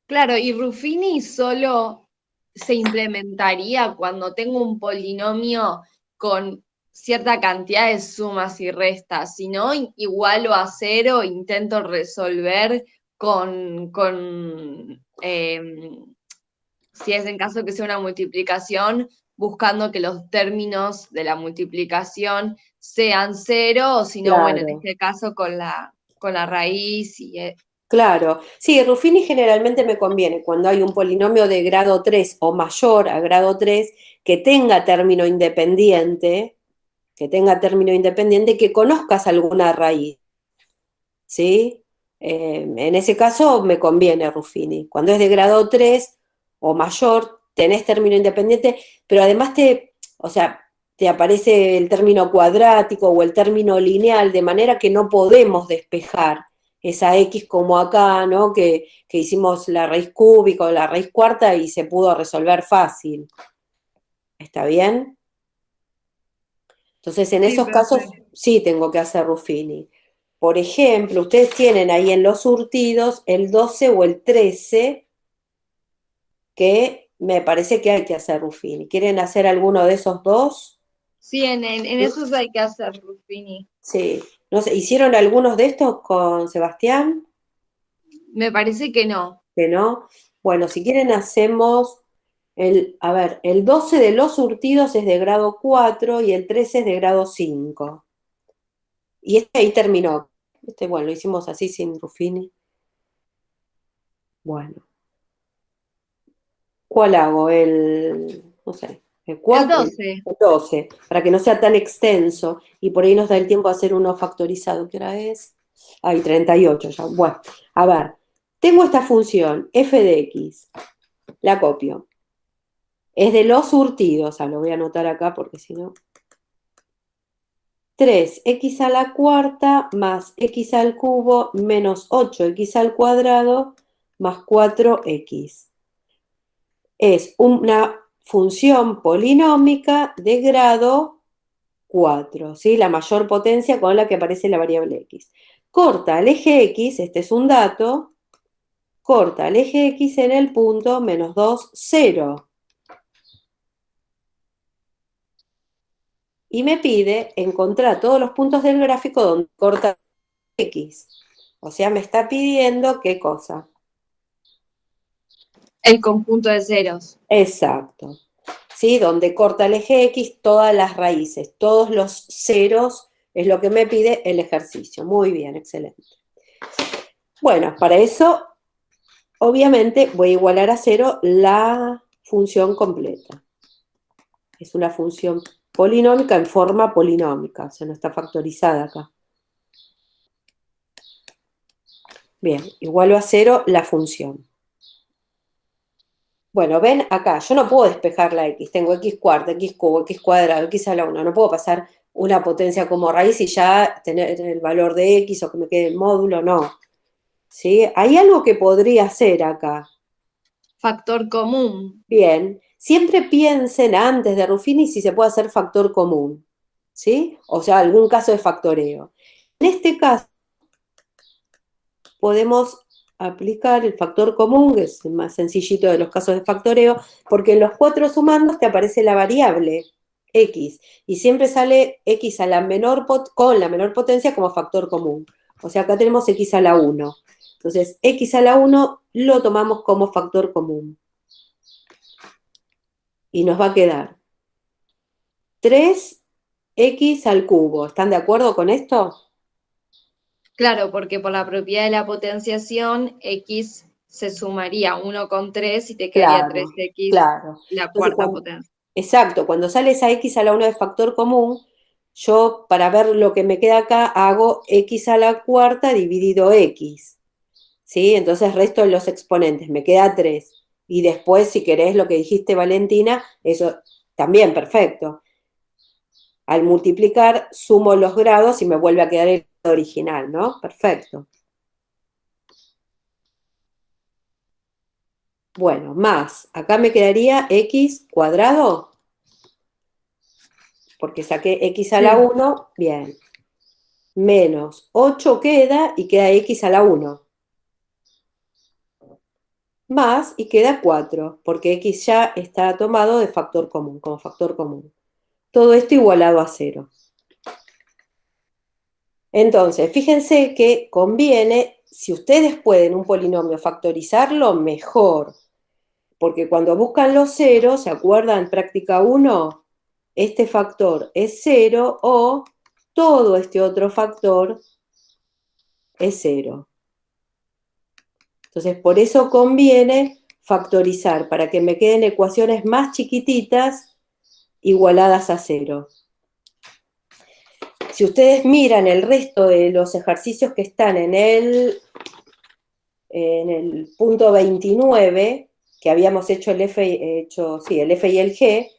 Claro, y Ruffini solo se implementaría cuando tengo un polinomio con cierta cantidad de sumas y restas, si no, igualo a cero, intento resolver si es en caso que sea una multiplicación, buscando que los términos de la multiplicación sean cero, o si no, bueno, en Claro. este caso con la raíz Claro, sí, Ruffini generalmente me conviene cuando hay un polinomio de grado 3 o mayor a grado 3 que tenga término independiente, que conozcas alguna raíz, ¿sí? En ese caso me conviene Ruffini. Cuando es de grado 3 o mayor, tenés término independiente, pero además o sea, te aparece el término cuadrático o el término lineal, de manera que no podemos despejar esa X como acá, ¿no? Que hicimos la raíz cúbica o la raíz cuarta y se pudo resolver fácil. ¿Está bien? Entonces, en Sí, esos casos perfecto. sí tengo que hacer Ruffini. Por ejemplo, ustedes tienen ahí en los surtidos el 12 o el 13, que me parece que hay que hacer Ruffini. ¿Quieren hacer alguno de esos dos? Sí, en esos hay que hacer Ruffini. Sí. No sé, ¿hicieron algunos de estos con Sebastián? Me parece que no. ¿Que no? Bueno, si quieren hacemos a ver, el 12 de los surtidos es de grado 4 y el 13 es de grado 5. Y este ahí terminó. Bueno, lo hicimos así sin Ruffini. Bueno, ¿cuál hago? No sé, el El 4, el 12. 12, para que no sea tan extenso y por ahí nos da el tiempo a hacer uno factorizado. ¿Qué hora es? Ay, 38 ya. Bueno, a ver, tengo esta función f de x, la copio. Es de los surtidos, lo voy a anotar acá porque si no... 3x a la cuarta más x al cubo menos 8x al cuadrado más 4x. Es una función polinómica de grado 4, ¿sí? La mayor potencia con la que aparece la variable x. Corta al eje x, este es un dato, corta al eje x en el punto menos 2, 0. Y me pide encontrar todos los puntos del gráfico donde corta x. O sea, me está pidiendo qué cosa. El conjunto de ceros. Exacto. ¿Sí? Donde corta el eje X, todas las raíces, todos los ceros, es lo que me pide el ejercicio. Muy bien, excelente. Bueno, para eso, obviamente, voy a igualar a 0 la función completa. Es una función polinómica en forma polinómica, o sea, no está factorizada acá. Bien, igualo a 0 la función. Bueno, ven acá, yo no puedo despejar la x, tengo x cuarta, x cubo, x cuadrado, x a la 1, no puedo pasar una potencia como raíz y ya tener el valor de x o que me quede el módulo, no. ¿Sí? Hay algo que podría hacer acá. Factor común. Bien, siempre piensen antes de Ruffini si se puede hacer factor común, ¿sí? O sea, algún caso de factoreo. En este caso, podemos aplicar el factor común, que es el más sencillito de los casos de factoreo, porque en los 4 sumandos te aparece la variable x, y siempre sale x a la con la menor potencia como factor común. O sea, acá tenemos x a la 1. Entonces, x a la 1 lo tomamos como factor común. Y nos va a quedar 3x al cubo. ¿Están de acuerdo con esto? Claro, porque por la propiedad de la potenciación, x se sumaría 1 con 3 y te quedaría Claro, 3x claro. la Entonces, cuarta potencia. exacto, cuando sale esa x a la 1 de factor común, yo para ver lo que me queda acá hago x a la cuarta dividido x, ¿sí? Entonces resto los exponentes, me queda 3. Y después, si querés lo que dijiste, Valentina, eso también perfecto. Al multiplicar, sumo los grados y me vuelve a quedar el original, ¿no? Perfecto. Bueno, más, acá me quedaría x cuadrado, porque saqué x a la Sí. 1, bien. Menos 8 queda y queda x a la 1. más, y queda 4, porque x ya está tomado de factor común, como factor común. Todo esto igualado a 0. Entonces, fíjense que conviene, si ustedes pueden un polinomio factorizarlo, mejor. Porque cuando buscan los ceros, ¿se acuerdan? Práctica 1, este factor es 0 o todo este otro factor es 0. Entonces, por eso conviene factorizar, para que me queden ecuaciones más chiquititas igualadas a 0. Si ustedes miran el resto de los ejercicios que están en el punto 29, que habíamos hecho el F y el G,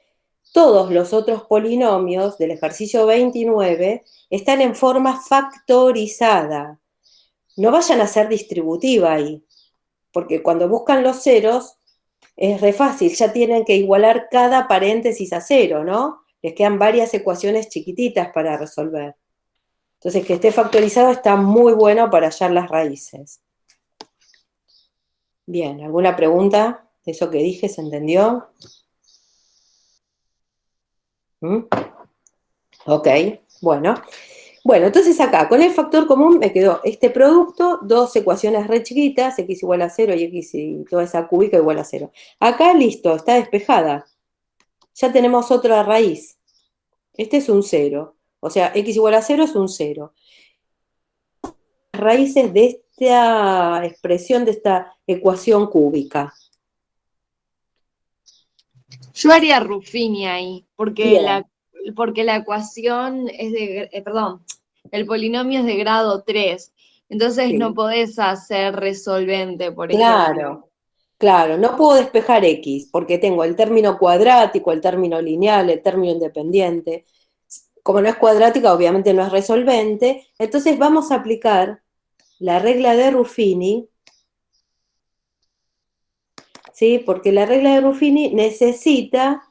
todos los otros polinomios del ejercicio 29 están en forma factorizada. No vayan a ser distributiva ahí, porque cuando buscan los ceros es re fácil, ya tienen que igualar cada paréntesis a 0, ¿no? Les quedan varias ecuaciones chiquititas para resolver. Entonces, que esté factorizado está muy bueno para hallar las raíces. Bien, ¿alguna pregunta de eso que dije? ¿Se entendió? ¿Mm? Ok, bueno. Bueno, entonces acá, con el factor común me quedó este producto, dos ecuaciones re chiquitas, x igual a 0 y x y toda esa cúbica igual a 0. Acá, listo, está despejada. Ya tenemos otra raíz. Este es un 0. O sea, x igual a 0 es un 0. Las raíces de esta expresión, de esta ecuación cúbica. Yo haría Ruffini ahí, porque Bien. porque la ecuación es perdón, el polinomio es de grado 3, entonces Sí. no podés hacer resolvente, por ejemplo. Claro, claro, no puedo despejar x porque tengo el término cuadrático, el término lineal, el término independiente. Como no es cuadrática, obviamente no es resolvente. Entonces vamos a aplicar la regla de Ruffini, ¿sí? Porque la regla de Ruffini necesita,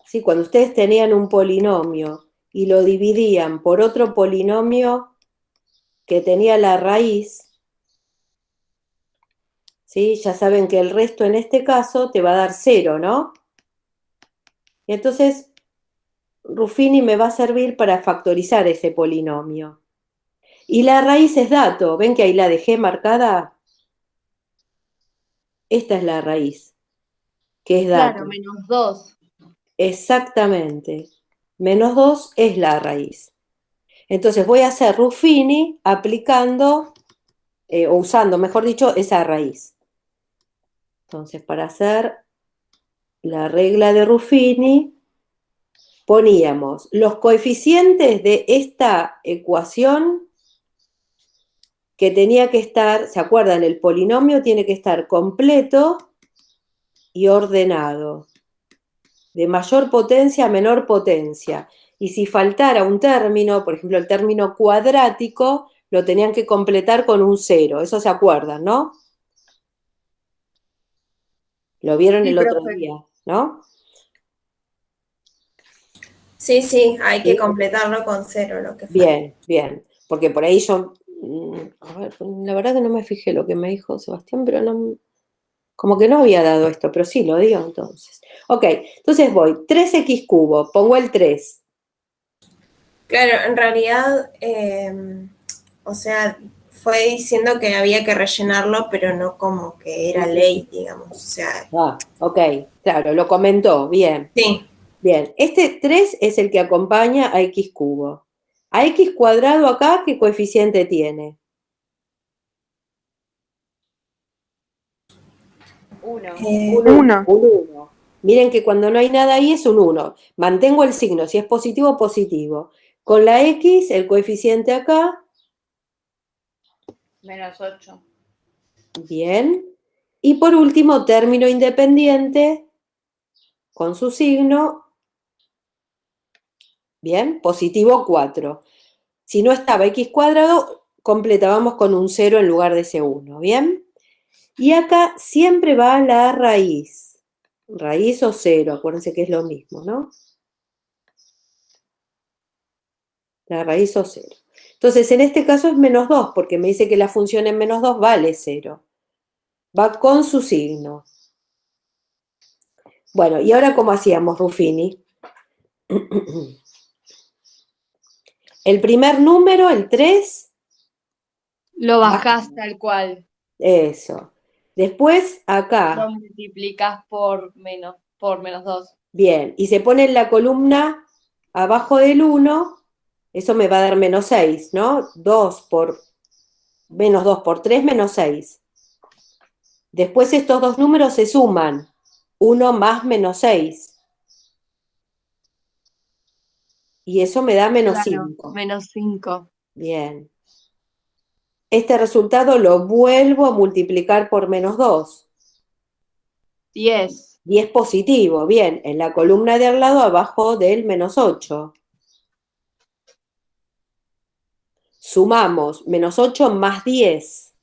¿sí? Cuando ustedes tenían un polinomio y lo dividían por otro polinomio que tenía la raíz, ¿sí? Ya saben que el resto en este caso te va a dar 0, ¿no? Y entonces Ruffini me va a servir para factorizar ese polinomio. Y la raíz es dato. ¿Ven que ahí la dejé marcada? Esta es la raíz, que es dato. Claro, -2. Exactamente. -2 es la raíz. Entonces voy a hacer Ruffini aplicando, o usando, mejor dicho, esa raíz. Entonces, para hacer la regla de Ruffini, poníamos los coeficientes de esta ecuación que tenía que estar, ¿se acuerdan? El polinomio tiene que estar completo y ordenado, de mayor potencia a menor potencia. Y si faltara un término, por ejemplo, el término cuadrático, lo tenían que completar con un 0. Eso se acuerdan, ¿no? Lo vieron Sí, el otro profe. día, ¿no? Sí, hay que ¿Sí? completarlo con 0, lo que falta. Bien, bien. Porque por ahí yo, a ver, la verdad que no me fijé lo que me dijo Sebastián, pero no, como que no había dado esto, pero sí lo dio entonces. Ok, entonces voy, 3x cubo, pongo el 3. Claro, en realidad, o sea, fue diciendo que había que rellenarlo, pero no como que era ley, digamos. O sea, Ok, claro, lo comentó, bien. sí, Bien, este 3 es el que acompaña a x cubo. A x cuadrado acá, ¿qué coeficiente tiene? 1. Uno. Un 1. Miren que cuando no hay nada ahí es un 1. Mantengo el signo, si es positivo, positivo. Con la x, el coeficiente acá, -8. bien. Y por último, término independiente, con su signo, bien, positivo 4. Si no estaba x cuadrado, completábamos con un 0 en lugar de ese 1, ¿bien? Y acá siempre va la raíz. Raíz o 0, acuérdense que es lo mismo, ¿no? La raíz o 0. Entonces, en este caso es -2, porque me dice que la función en -2 vale 0. Va con su signo. Bueno, ¿y ahora cómo hacíamos, Ruffini? El primer número, el 3, Lo bajás tal cual. eso. Después, acá. Lo multiplicás por menos 2. Bien, y se pone en la columna abajo del 1, eso me va a dar menos 6, ¿no? 2 por menos 2 por 3, menos 6. Después estos dos números se suman, 1 más menos 6. Y eso me da menos 5. Menos 5. Bien. Este resultado lo vuelvo a multiplicar por menos 2. 10. 10 positivo, bien, en la columna de al lado abajo del menos 8. Sumamos menos 8 más 10.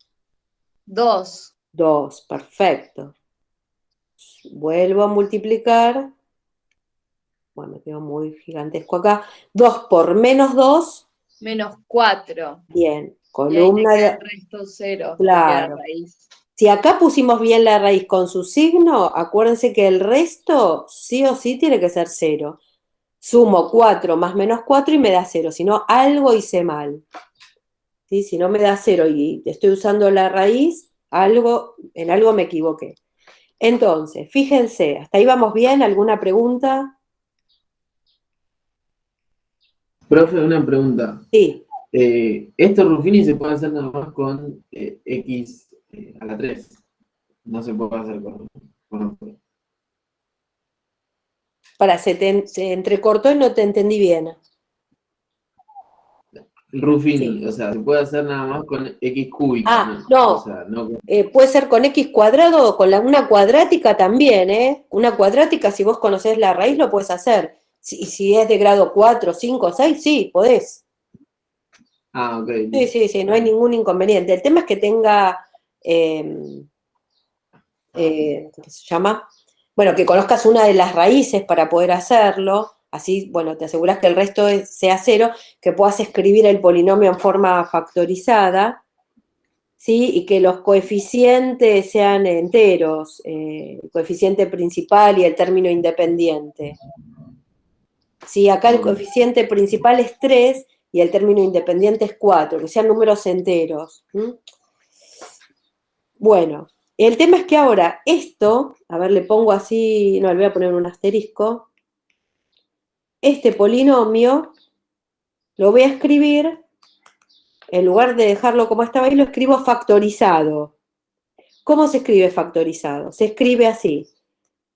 2. 2, perfecto. Vuelvo a multiplicar. Bueno, me quedó muy gigantesco acá. 2 por menos 2. Menos 4. Bien, Y ahí te columna queda de... el resto 0. Claro. Raíz. Si acá pusimos bien la raíz con su signo, acuérdense que el resto sí o sí tiene que ser 0. Sumo 4 más menos 4 y me da 0. Si no, algo hice mal. ¿Sí? Si no me da 0 y estoy usando la raíz, en algo me equivoqué. Entonces, fíjense, ¿hasta ahí vamos bien? ¿Alguna pregunta? Profe, una pregunta. Sí. Esto Ruffini se puede hacer nada más con x a la 3. No se puede hacer con otro. Se entrecortó y no te entendí bien. Ruffini, Sí. o sea, se puede hacer nada más con x cúbico. No. O sea, no con... Puede ser con x cuadrado o con una cuadrática también, ¿eh? Una cuadrática, si vos conocés la raíz, lo puedes hacer. Si es de grado 4, 5, 6, sí, podés. Ok. Sí, no hay ningún inconveniente. El tema es que tenga, ¿qué se llama? Bueno, que conozcas una de las raíces para poder hacerlo. Así, bueno, te aseguras que el resto sea 0, que puedas escribir el polinomio en forma factorizada, ¿sí? Y que los coeficientes sean enteros, el coeficiente principal y el término independiente. Sí, acá el coeficiente principal es 3 y el término independiente es 4, que sean números enteros. Bueno, el tema es que ahora esto, a ver, le pongo así, no, le voy a poner un asterisco. Este polinomio lo voy a escribir, en lugar de dejarlo como estaba ahí, lo escribo factorizado. ¿Cómo se escribe factorizado? Se escribe así: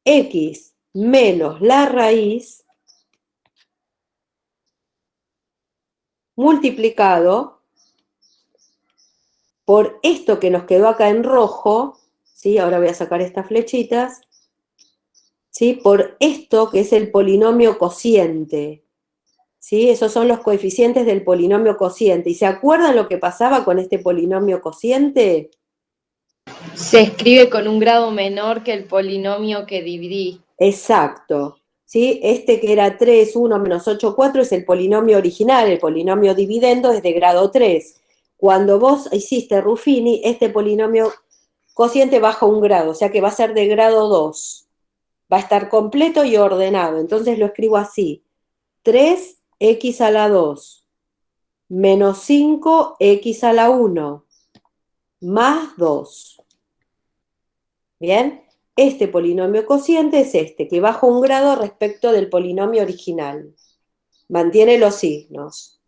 x menos la raíz multiplicado por esto que nos quedó acá en rojo, ¿sí? Ahora voy a sacar estas flechitas, ¿sí? Por esto que es el polinomio cociente, ¿sí? Esos son los coeficientes del polinomio cociente. ¿Y se acuerdan lo que pasaba con este polinomio cociente? Se escribe con un grado menor que el polinomio que dividí. Exacto. ¿Sí? Este que era 3, 1 menos 8, 4 es el polinomio original, el polinomio dividendo es de grado 3. Cuando vos hiciste Ruffini, este polinomio cociente baja un grado, o sea que va a ser de grado 2. Va a estar completo y ordenado. Entonces lo escribo así: 3x a la 2 menos 5x a la 1 más 2. ¿Bien? Este polinomio cociente es este, que baja un grado respecto del polinomio original. Mantiene los signos.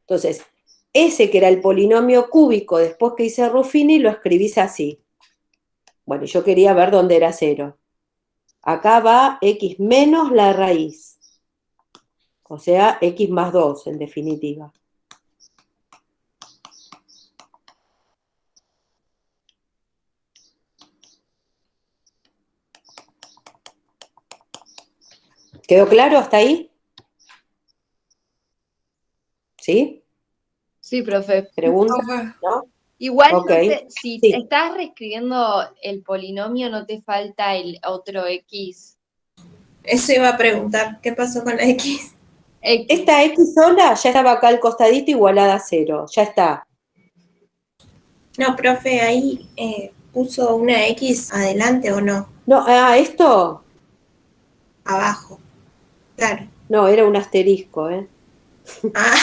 Entonces, ese que era el polinomio cúbico después que hice Ruffini, lo escribís así. Bueno, yo quería ver dónde era 0. Acá va x menos la raíz. O sea, x más 2, en definitiva. ¿Quedó claro hasta ahí? ¿Sí? Sí, profe. ¿Pregunta? ¿No? Igual, Okay. no sé, si Sí. estás reescribiendo el polinomio, ¿no te falta el otro x? Eso iba a preguntar, ¿qué pasó con la X? Esta x sola ya estaba acá al costadito igualada a 0. Ya está. No, profe, ahí puso una X adelante o no, No, esto, abajo. Claro. no, era un asterisco, ¿eh? Ah,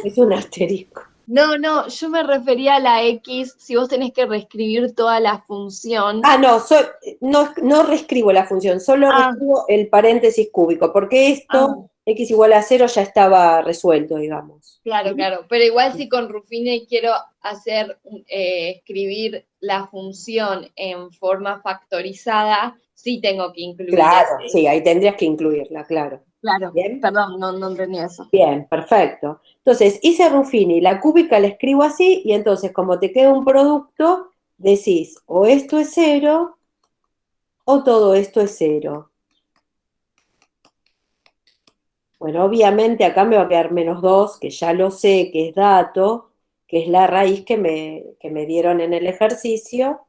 Es un asterisco. No, yo me refería a la X, si vos tenés que reescribir toda la función. No, no reescribo la función, solo Ah, reescribo el paréntesis cúbico, porque esto, x igual a 0, ya estaba resuelto, digamos. claro, pero igual si con Ruffini quiero hacer, escribir la función en forma factorizada, sí tengo que incluir Claro, ese. sí, ahí tendrías que incluirla, claro. Claro, ¿Bien? perdón, no entendí eso. Bien, perfecto. Entonces, hice Ruffini, la cúbica la escribo así, y entonces, como te queda un producto, decís, o esto es 0, o todo esto es 0. Bueno, obviamente acá me va a quedar -2, que ya lo sé, que es dato, que es la raíz que me dieron en el ejercicio.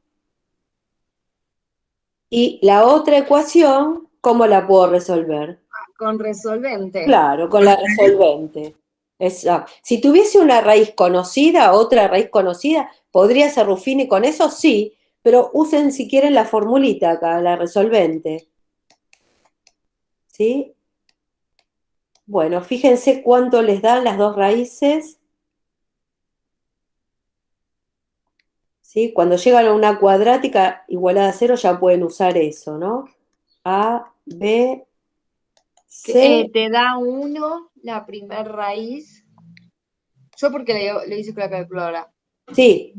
Y la otra ecuación, ¿cómo la puedo resolver? Con resolvente. Claro, con la resolvente. Exacto. Si tuviese una raíz conocida, otra raíz conocida, ¿podría ser Ruffini con eso? Sí, pero usen si quieren la formulita acá, la resolvente. ¿Sí? Bueno, fíjense cuánto les dan las dos raíces. ¿Sí? Cuando llegan a una cuadrática igualada a 0 ya pueden usar eso, ¿no? A, B, C. Te da 1 la primer raíz. Yo porque le hice con la calculadora. Sí,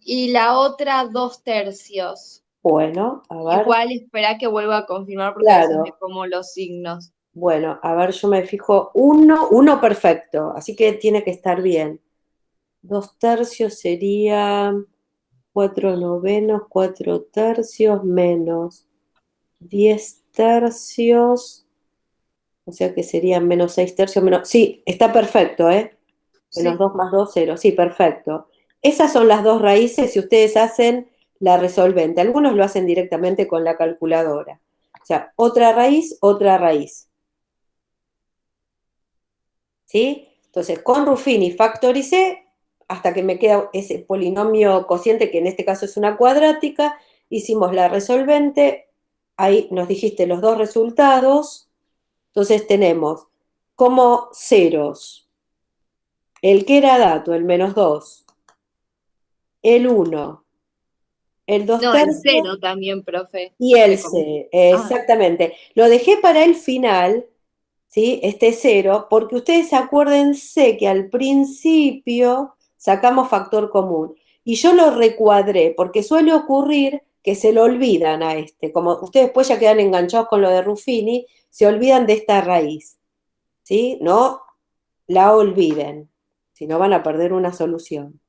Y la otra 2/3. bueno, a ver, Igual espera que vuelva a confirmar porque a veces me claro. como los signos. Bueno, a ver, yo me fijo, uno perfecto, así que tiene que estar bien. 2/3 sería 4/9, 4/3 menos 10/3, o sea que serían -6/3 menos. Sí, está perfecto, ¿eh? Sí. -2 más 2, 0. Sí, perfecto. Esas son las dos raíces si ustedes hacen la resolvente. Algunos lo hacen directamente con la calculadora. O sea, otra raíz, otra raíz. ¿Sí? Entonces, con Ruffini factoricé hasta que me queda ese polinomio cociente, que en este caso es una cuadrática. Hicimos la resolvente. Ahí nos dijiste los dos resultados. Entonces tenemos como ceros el que era dato, el -2, el 1, el 2 No, el tercios 0 también, profe. y el Me comí. C. Ah, Exactamente. Lo dejé para el final, ¿sí? Este 0, porque ustedes acuérdense que al principio sacamos factor común. Y yo lo recuadré, porque suele ocurrir que se lo olvidan a este. Como ustedes después ya quedan enganchados con lo de Ruffini, se olvidan de esta raíz, ¿sí? No la olviden, si no van a perder una solución.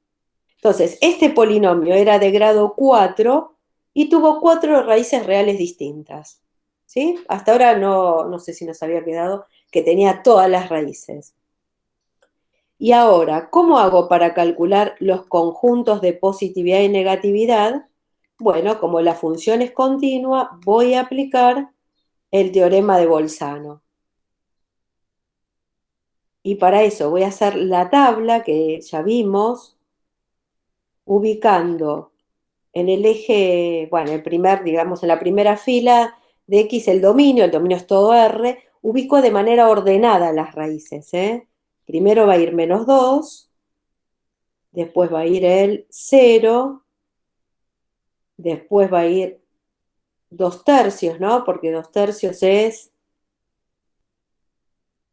Entonces, este polinomio era de grado 4 y tuvo 4 raíces reales distintas. ¿Sí? Hasta ahora no sé si nos había quedado que tenía todas las raíces. Y ahora, ¿cómo hago para calcular los conjuntos de positividad y negatividad? Bueno, como la función es continua, voy a aplicar el teorema de Bolzano. Y para eso voy a hacer la tabla que ya vimos, ubicando en el eje, bueno, digamos, en la primera fila de X el dominio es todo R, ubico de manera ordenada las raíces, ¿eh? Primero va a ir -2, después va a ir el 0, después va a ir 2/3, ¿no? Porque 2/3 es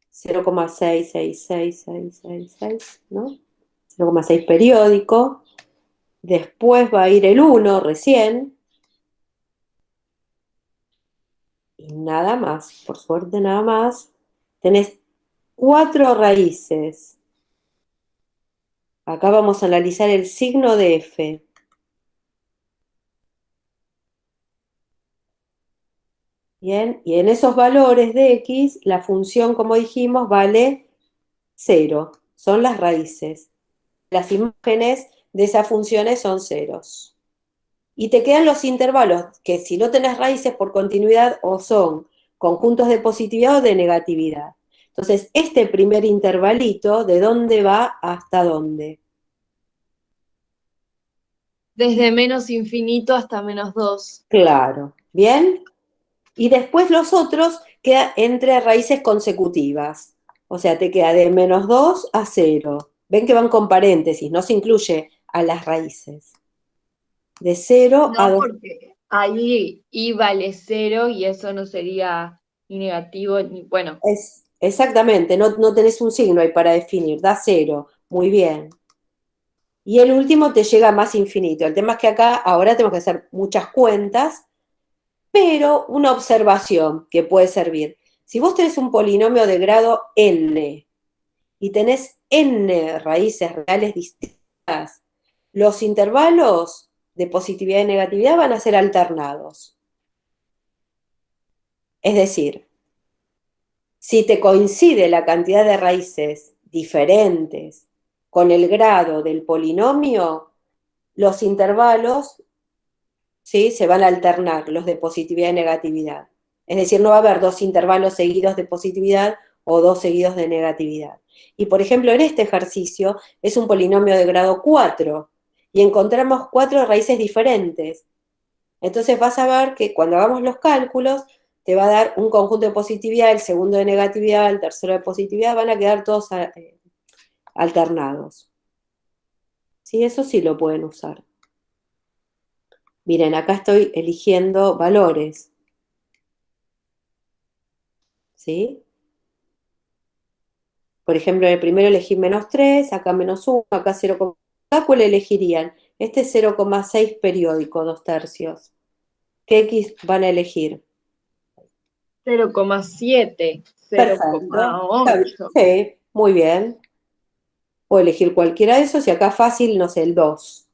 0,66666, ¿no? 0,6 periódico. Después va a ir el 1 recién. Y nada más, por suerte nada más. Tenés 4 raíces. Acá vamos a analizar el signo de F. Bien, y en esos valores de X, la función, como dijimos, vale 0. Son las raíces. Las imágenes de esas funciones son ceros. Y te quedan los intervalos, que si no tenés raíces por continuidad, o son conjuntos de positividad o de negatividad. Entonces, este primer intervalito, ¿de dónde va hasta dónde? Desde menos infinito hasta -2. Claro, ¿bien? Y después los otros queda entre raíces consecutivas. O sea, te queda de -2 a 0. Ven que van con paréntesis, no se incluye a las raíces. De 0 a No, 2. porque ahí i vale 0 y eso no sería ni negativo ni bueno. Exactamente, no tenés un signo ahí para definir, da 0. Muy bien. Y el último te llega más infinito. El tema es que acá ahora tenemos que hacer muchas cuentas, pero una observación que puede servir. Si vos tenés un polinomio de grado n y tenés n raíces reales distintas, los intervalos de positividad y negatividad van a ser alternados. Es decir, si te coincide la cantidad de raíces diferentes con el grado del polinomio, los intervalos, ¿sí?, se van a alternar, los de positividad y negatividad. Es decir, no va a haber dos intervalos seguidos de positividad o dos seguidos de negatividad. Y por ejemplo, en este ejercicio es un polinomio de grado 4 y encontramos 4 raíces diferentes. Entonces vas a ver que cuando hagamos los cálculos te va a dar un conjunto de positividad, el segundo de negatividad, el tercero de positividad, van a quedar todos alternados. ¿Sí? Eso sí lo pueden usar. Miren, acá estoy eligiendo valores. ¿Sí? Por ejemplo, en el primero elegí -3, acá -1, acá 0,5. ¿Acá cuál elegirían? Este es 0,6 periódico, 2/3. ¿Qué X van a elegir? 0,7, Perfecto. 0,8. Sí, muy bien. Puedo elegir cualquiera de esos y acá fácil, no sé, el 2.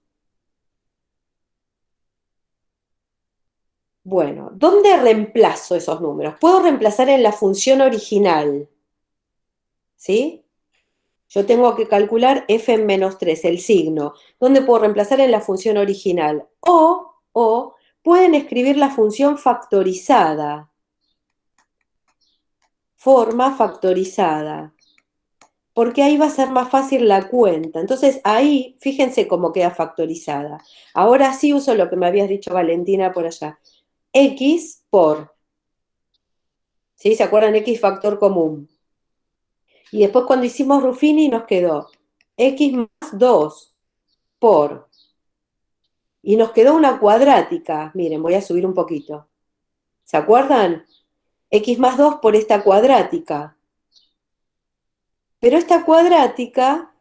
Bueno, ¿dónde reemplazo esos números? Puedo reemplazar en la función original. ¿Sí? Yo tengo que calcular f en -3, el signo. ¿Dónde puedo reemplazar? En la función original. O pueden escribir la función factorizada. Forma factorizada. Porque ahí va a ser más fácil la cuenta. Entonces ahí, fíjense cómo queda factorizada. Ahora sí uso lo que me habías dicho Valentina por allá. X por, ¿sí? ¿Se acuerdan? X factor común. Y después cuando hicimos Ruffini nos quedó X más 2 por, y nos quedó una cuadrática. Miren, voy a subir un poquito. ¿Se acuerdan? X más 2 por esta cuadrática. Pero esta cuadrática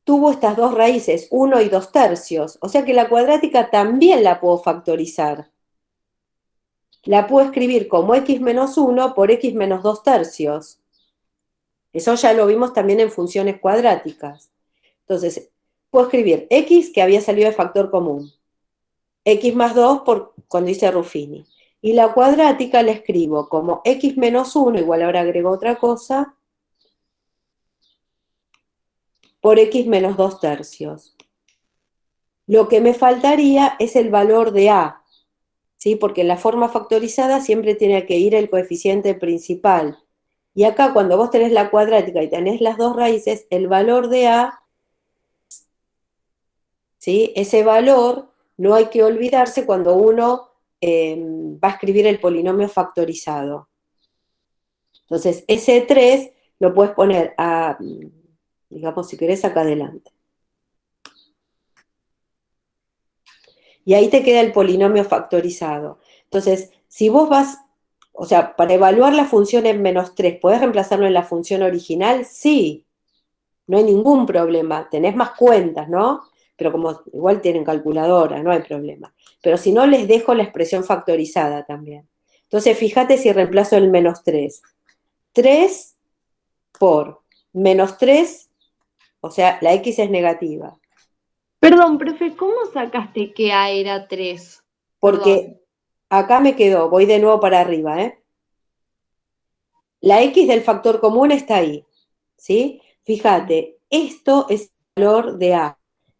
tuvo estas dos raíces, 1 y 2/3. O sea que la cuadrática también la puedo factorizar. La puedo escribir como x menos 1 por x menos 2/3. Eso ya lo vimos también en funciones cuadráticas. Entonces, puedo escribir x que había salido de factor común, x más 2 por cuando hice Ruffini. Y la cuadrática la escribo como x menos 1, igual ahora agrego otra cosa, por x menos 2/3. Lo que me faltaría es el valor de a, ¿sí? Porque en la forma factorizada siempre tiene que ir el coeficiente principal. Y acá cuando vos tenés la cuadrática y tenés las dos raíces, el valor de a, ¿sí?, ese valor no hay que olvidarse cuando uno va a escribir el polinomio factorizado. Entonces, ese 3 lo puedes poner a, digamos, si querés, acá adelante. Y ahí te queda el polinomio factorizado. Entonces, si vos vas, o sea, para evaluar la función en -3, ¿podés reemplazarlo en la función original? Sí, no hay ningún problema. Tenés más cuentas, ¿no? Pero como igual tienen calculadora, no hay problema. Pero si no, les dejo la expresión factorizada también. Entonces, fíjate si reemplazo el -3. 3 por -3, o sea, la x es negativa. Perdón, profe, ¿cómo sacaste que A era 3? Porque acá me quedó, voy de nuevo para arriba, ¿eh? La x del factor común está ahí, ¿sí? Fíjate, esto es el valor de a.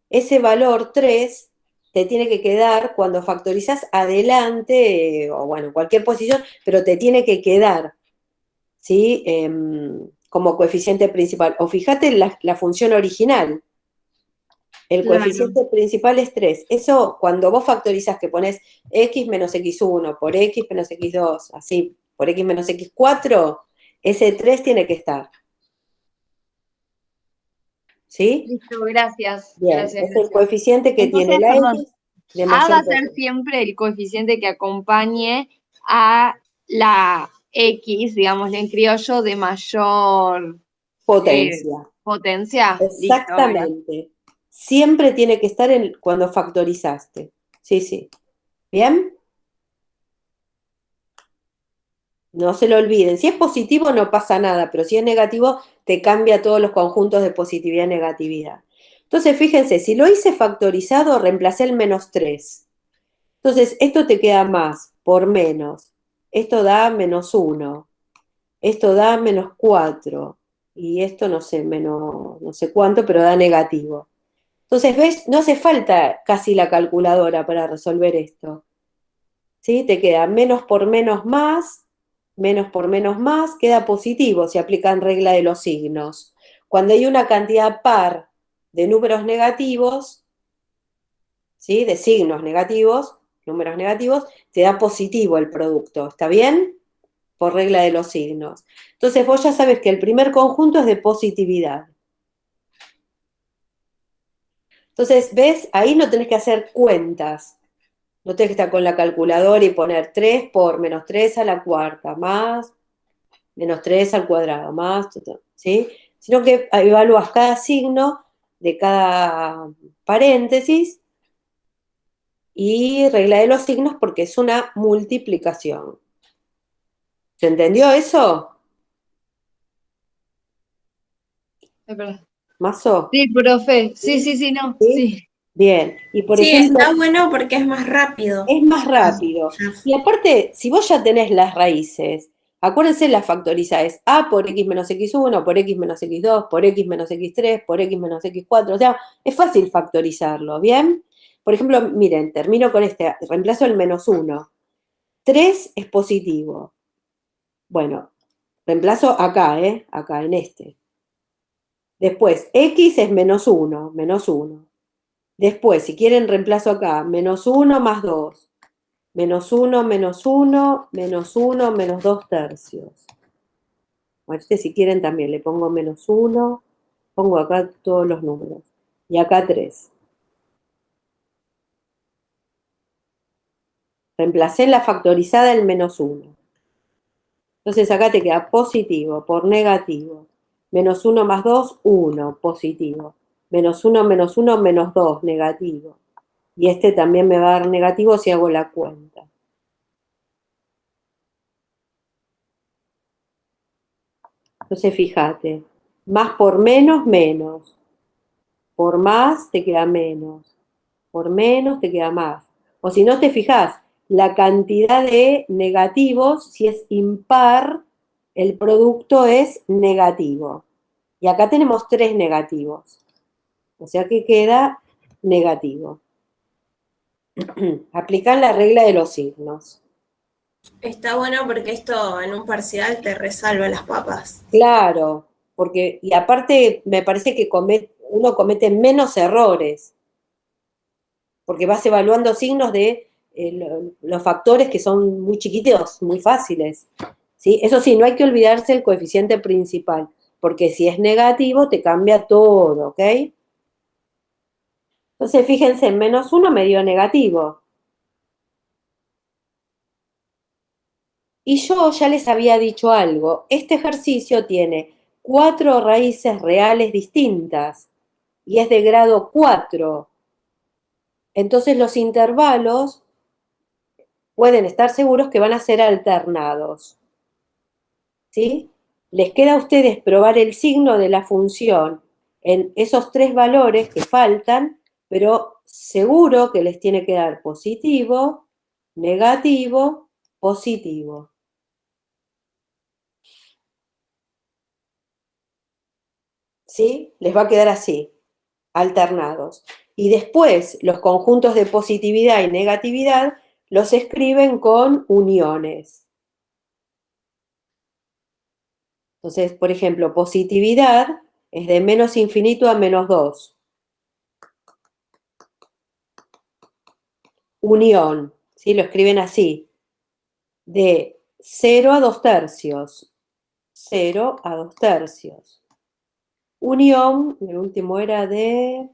Ese valor 3 te tiene que quedar cuando factorizas adelante, o bueno, en cualquier posición, pero te tiene que quedar, ¿sí? Como coeficiente principal. O fíjate la función original. El Claro. coeficiente principal es 3. Eso, cuando vos factorizás que pones x menos x1 por x menos x2, así, por x menos x4, ese 3 tiene que estar. ¿Sí? Listo, gracias. Bien, Gracias, es el gracias. coeficiente que tiene Entonces, la perdón, x de A va mayor a ser potencia. siempre el coeficiente que acompañe a la X, digamos en criollo, de mayor potencia. Listo, gracias. Exactamente. Siempre tiene que estar cuando factorizaste. Sí, sí. ¿Bien? No se lo olviden. Si es positivo no pasa nada, pero si es negativo te cambia todos los conjuntos de positividad y negatividad. Entonces, fíjense, si lo hice factorizado, reemplacé el menos 3. Entonces, esto te queda más por menos. Esto da menos 1. Esto da menos 4. Y esto no sé, menos no sé cuánto, pero da negativo. Entonces, ¿ves? No hace falta casi la calculadora para resolver esto. ¿Sí? Te queda menos por menos más, queda positivo, se aplica en regla de los signos. Cuando hay una cantidad par de números negativos, ¿sí? De signos negativos, números negativos, te da positivo el producto, ¿está bien? Por regla de los signos. Entonces vos ya sabes que el primer conjunto es de positividad. Entonces, ¿ves? Ahí no tenés que hacer cuentas. No tenés que estar con la calculadora y poner 3 por menos 3 a la cuarta, más menos 3 al cuadrado, más, ¿sí? Sino que evalúas cada signo de cada paréntesis y regla de los signos porque es una multiplicación. ¿Se entendió eso? ¿Mazo? Sí, profe. Sí, no. ¿Sí? Sí. Bien. Y por Sí, ejemplo, está bueno porque es más rápido. es más rápido. Ya. Y aparte, si vos ya tenés las raíces, acuérdense la factoriza es a por x menos x1, por x menos x2, por x menos x3, por x menos x4. O sea, es fácil factorizarlo, ¿bien? Por ejemplo, miren, termino con este, reemplazo el menos 1. 3 es positivo. Bueno, reemplazo acá, ¿eh? Acá, en este. Después, x es menos 1, menos 1. Después, si quieren, reemplazo acá, menos 1 más 2. Menos 1, menos 1, menos 1, menos 2 tercios. Bueno, este si quieren también le pongo menos 1, pongo acá todos los números. Y acá 3. Reemplacé en la factorizada el menos 1. Entonces acá te queda positivo por negativo. Menos 1 más 2, 1, positivo. Menos 1, menos 2, negativo. Y este también me va a dar negativo si hago la cuenta. Entonces fíjate, más por menos, menos. Por más te queda menos. Por menos te queda más. O si no te fijas, la cantidad de negativos, si es impar, el producto es negativo. Y acá tenemos 3 negativos. O sea que queda negativo. Aplican la regla de los signos. Está bueno porque esto en un parcial te resalva las papas. Claro, porque, y aparte me parece que uno comete menos errores, porque vas evaluando signos de los factores que son muy chiquitos, muy fáciles. ¿Sí? Eso sí, no hay que olvidarse el coeficiente principal, porque si es negativo te cambia todo, ¿ok? Entonces fíjense, menos 1 me dio negativo. Y yo ya les había dicho algo, este ejercicio tiene 4 raíces reales distintas y es de grado 4. Entonces los intervalos pueden estar seguros que van a ser alternados. ¿Sí? Les queda a ustedes probar el signo de la función en esos 3 valores que faltan, pero seguro que les tiene que dar positivo, negativo, positivo. ¿Sí? Les va a quedar así, alternados. Y después los conjuntos de positividad y negatividad los escriben con uniones. Entonces, por ejemplo, positividad es de menos infinito a menos 2. unión, ¿sí? Lo escriben así, de 0 a 2 tercios, 0 a 2 tercios. Unión, el último era de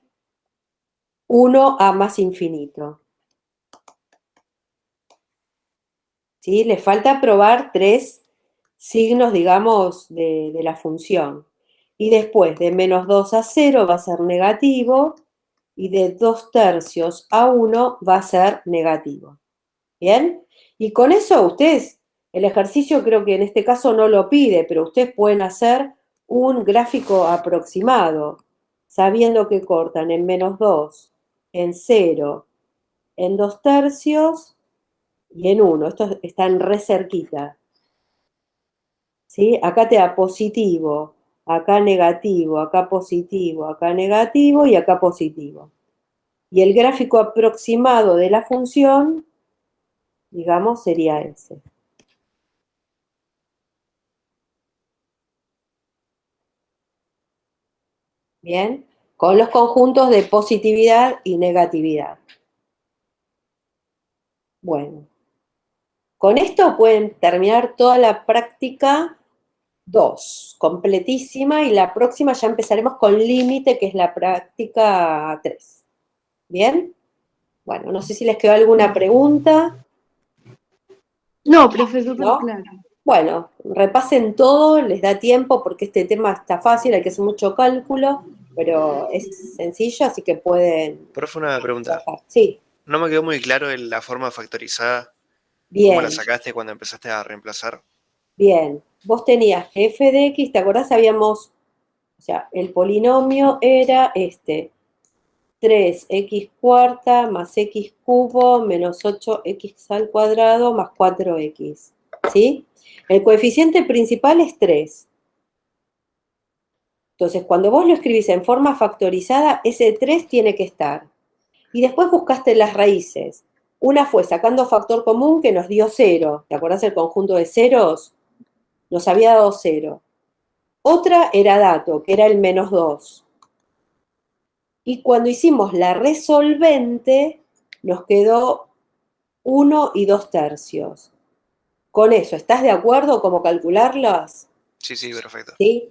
1 a más infinito. ¿Sí? Le falta probar 3 signos, digamos, de la función. Y después de menos 2 a 0 va a ser negativo y de 2 tercios a 1 va a ser negativo. ¿Bien? Y con eso ustedes, el ejercicio creo que en este caso no lo pide, pero ustedes pueden hacer un gráfico aproximado, sabiendo que cortan en menos 2, en 0, en 2 tercios y en 1. Estos están re cerquita. ¿Sí? Acá te da positivo, acá negativo, acá positivo, acá negativo y acá positivo. Y el gráfico aproximado de la función, digamos, sería ese. Bien, con los conjuntos de positividad y negatividad. Bueno, con esto pueden terminar toda la práctica 2, completísima, y la próxima ya empezaremos con límite, que es la práctica 3. ¿Bien? Bueno, no sé si les quedó alguna pregunta. No, profe, súper ¿No? claro. Bueno, repasen todo, les da tiempo porque este tema está fácil, hay que hacer mucho cálculo, pero es sencillo, así que pueden Profe, una pregunta. trabajar. Sí, No me quedó muy claro la forma factorizada. ¿Cómo bien, la sacaste cuando empezaste a reemplazar? bien. Vos tenías que f de x, ¿te acordás? O sea, el polinomio era este, 3x cuarta más x cubo menos 8x al cuadrado más 4x, ¿sí? El coeficiente principal es 3. Entonces, cuando vos lo escribís en forma factorizada, ese 3 tiene que estar. Y después buscaste las raíces. Una fue sacando factor común que nos dio 0. ¿Te acordás el conjunto de ceros? Nos había dado 0. Otra era dato, que era el menos 2. Y cuando hicimos la resolvente, nos quedó 1 y 2 tercios. Con eso, ¿estás de acuerdo cómo calcularlas? Sí, perfecto. ¿Sí?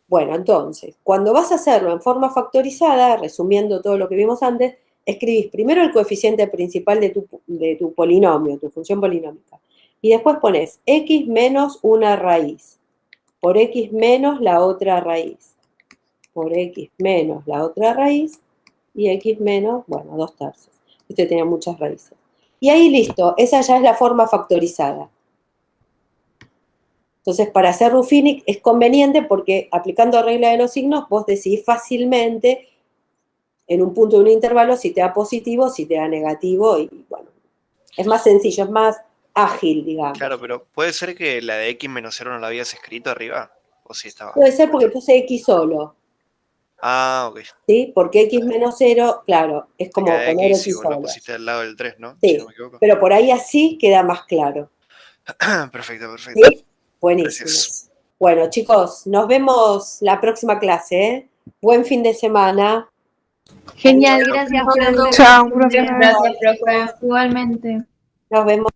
Bueno, entonces, cuando vas a hacerlo en forma factorizada, resumiendo todo lo que vimos antes, escribís primero el coeficiente principal de tu polinomio, tu función polinómica, y después pones x menos una raíz, por x menos la otra raíz, por x menos la otra raíz, y x menos, bueno, 2 tercios. Usted tenía muchas raíces. Y ahí listo, esa ya es la forma factorizada. Entonces, para hacer Ruffini es conveniente porque aplicando regla de los signos, vos decidís fácilmente en un punto de un intervalo si te da positivo, si te da negativo, y bueno, es más sencillo, es más ágil, digamos. Claro, pero ¿puede ser que la de x menos 0 no la habías escrito arriba? ¿O sí estaba? Puede ser porque puse x solo, Ah, ok. ¿sí? Porque x menos 0, claro, es Te como queda poner x y x vos la solo. pusiste al lado del 3, ¿no? Si Sí, no me equivoco. pero por ahí así queda más claro. Perfecto. ¿Sí? Buenísimo. Gracias. Bueno, chicos, nos vemos la próxima clase, ¿eh? Buen fin de semana. Genial, gracias, profe. Chao, profe. Gracias, profe. Igualmente. Nos vemos.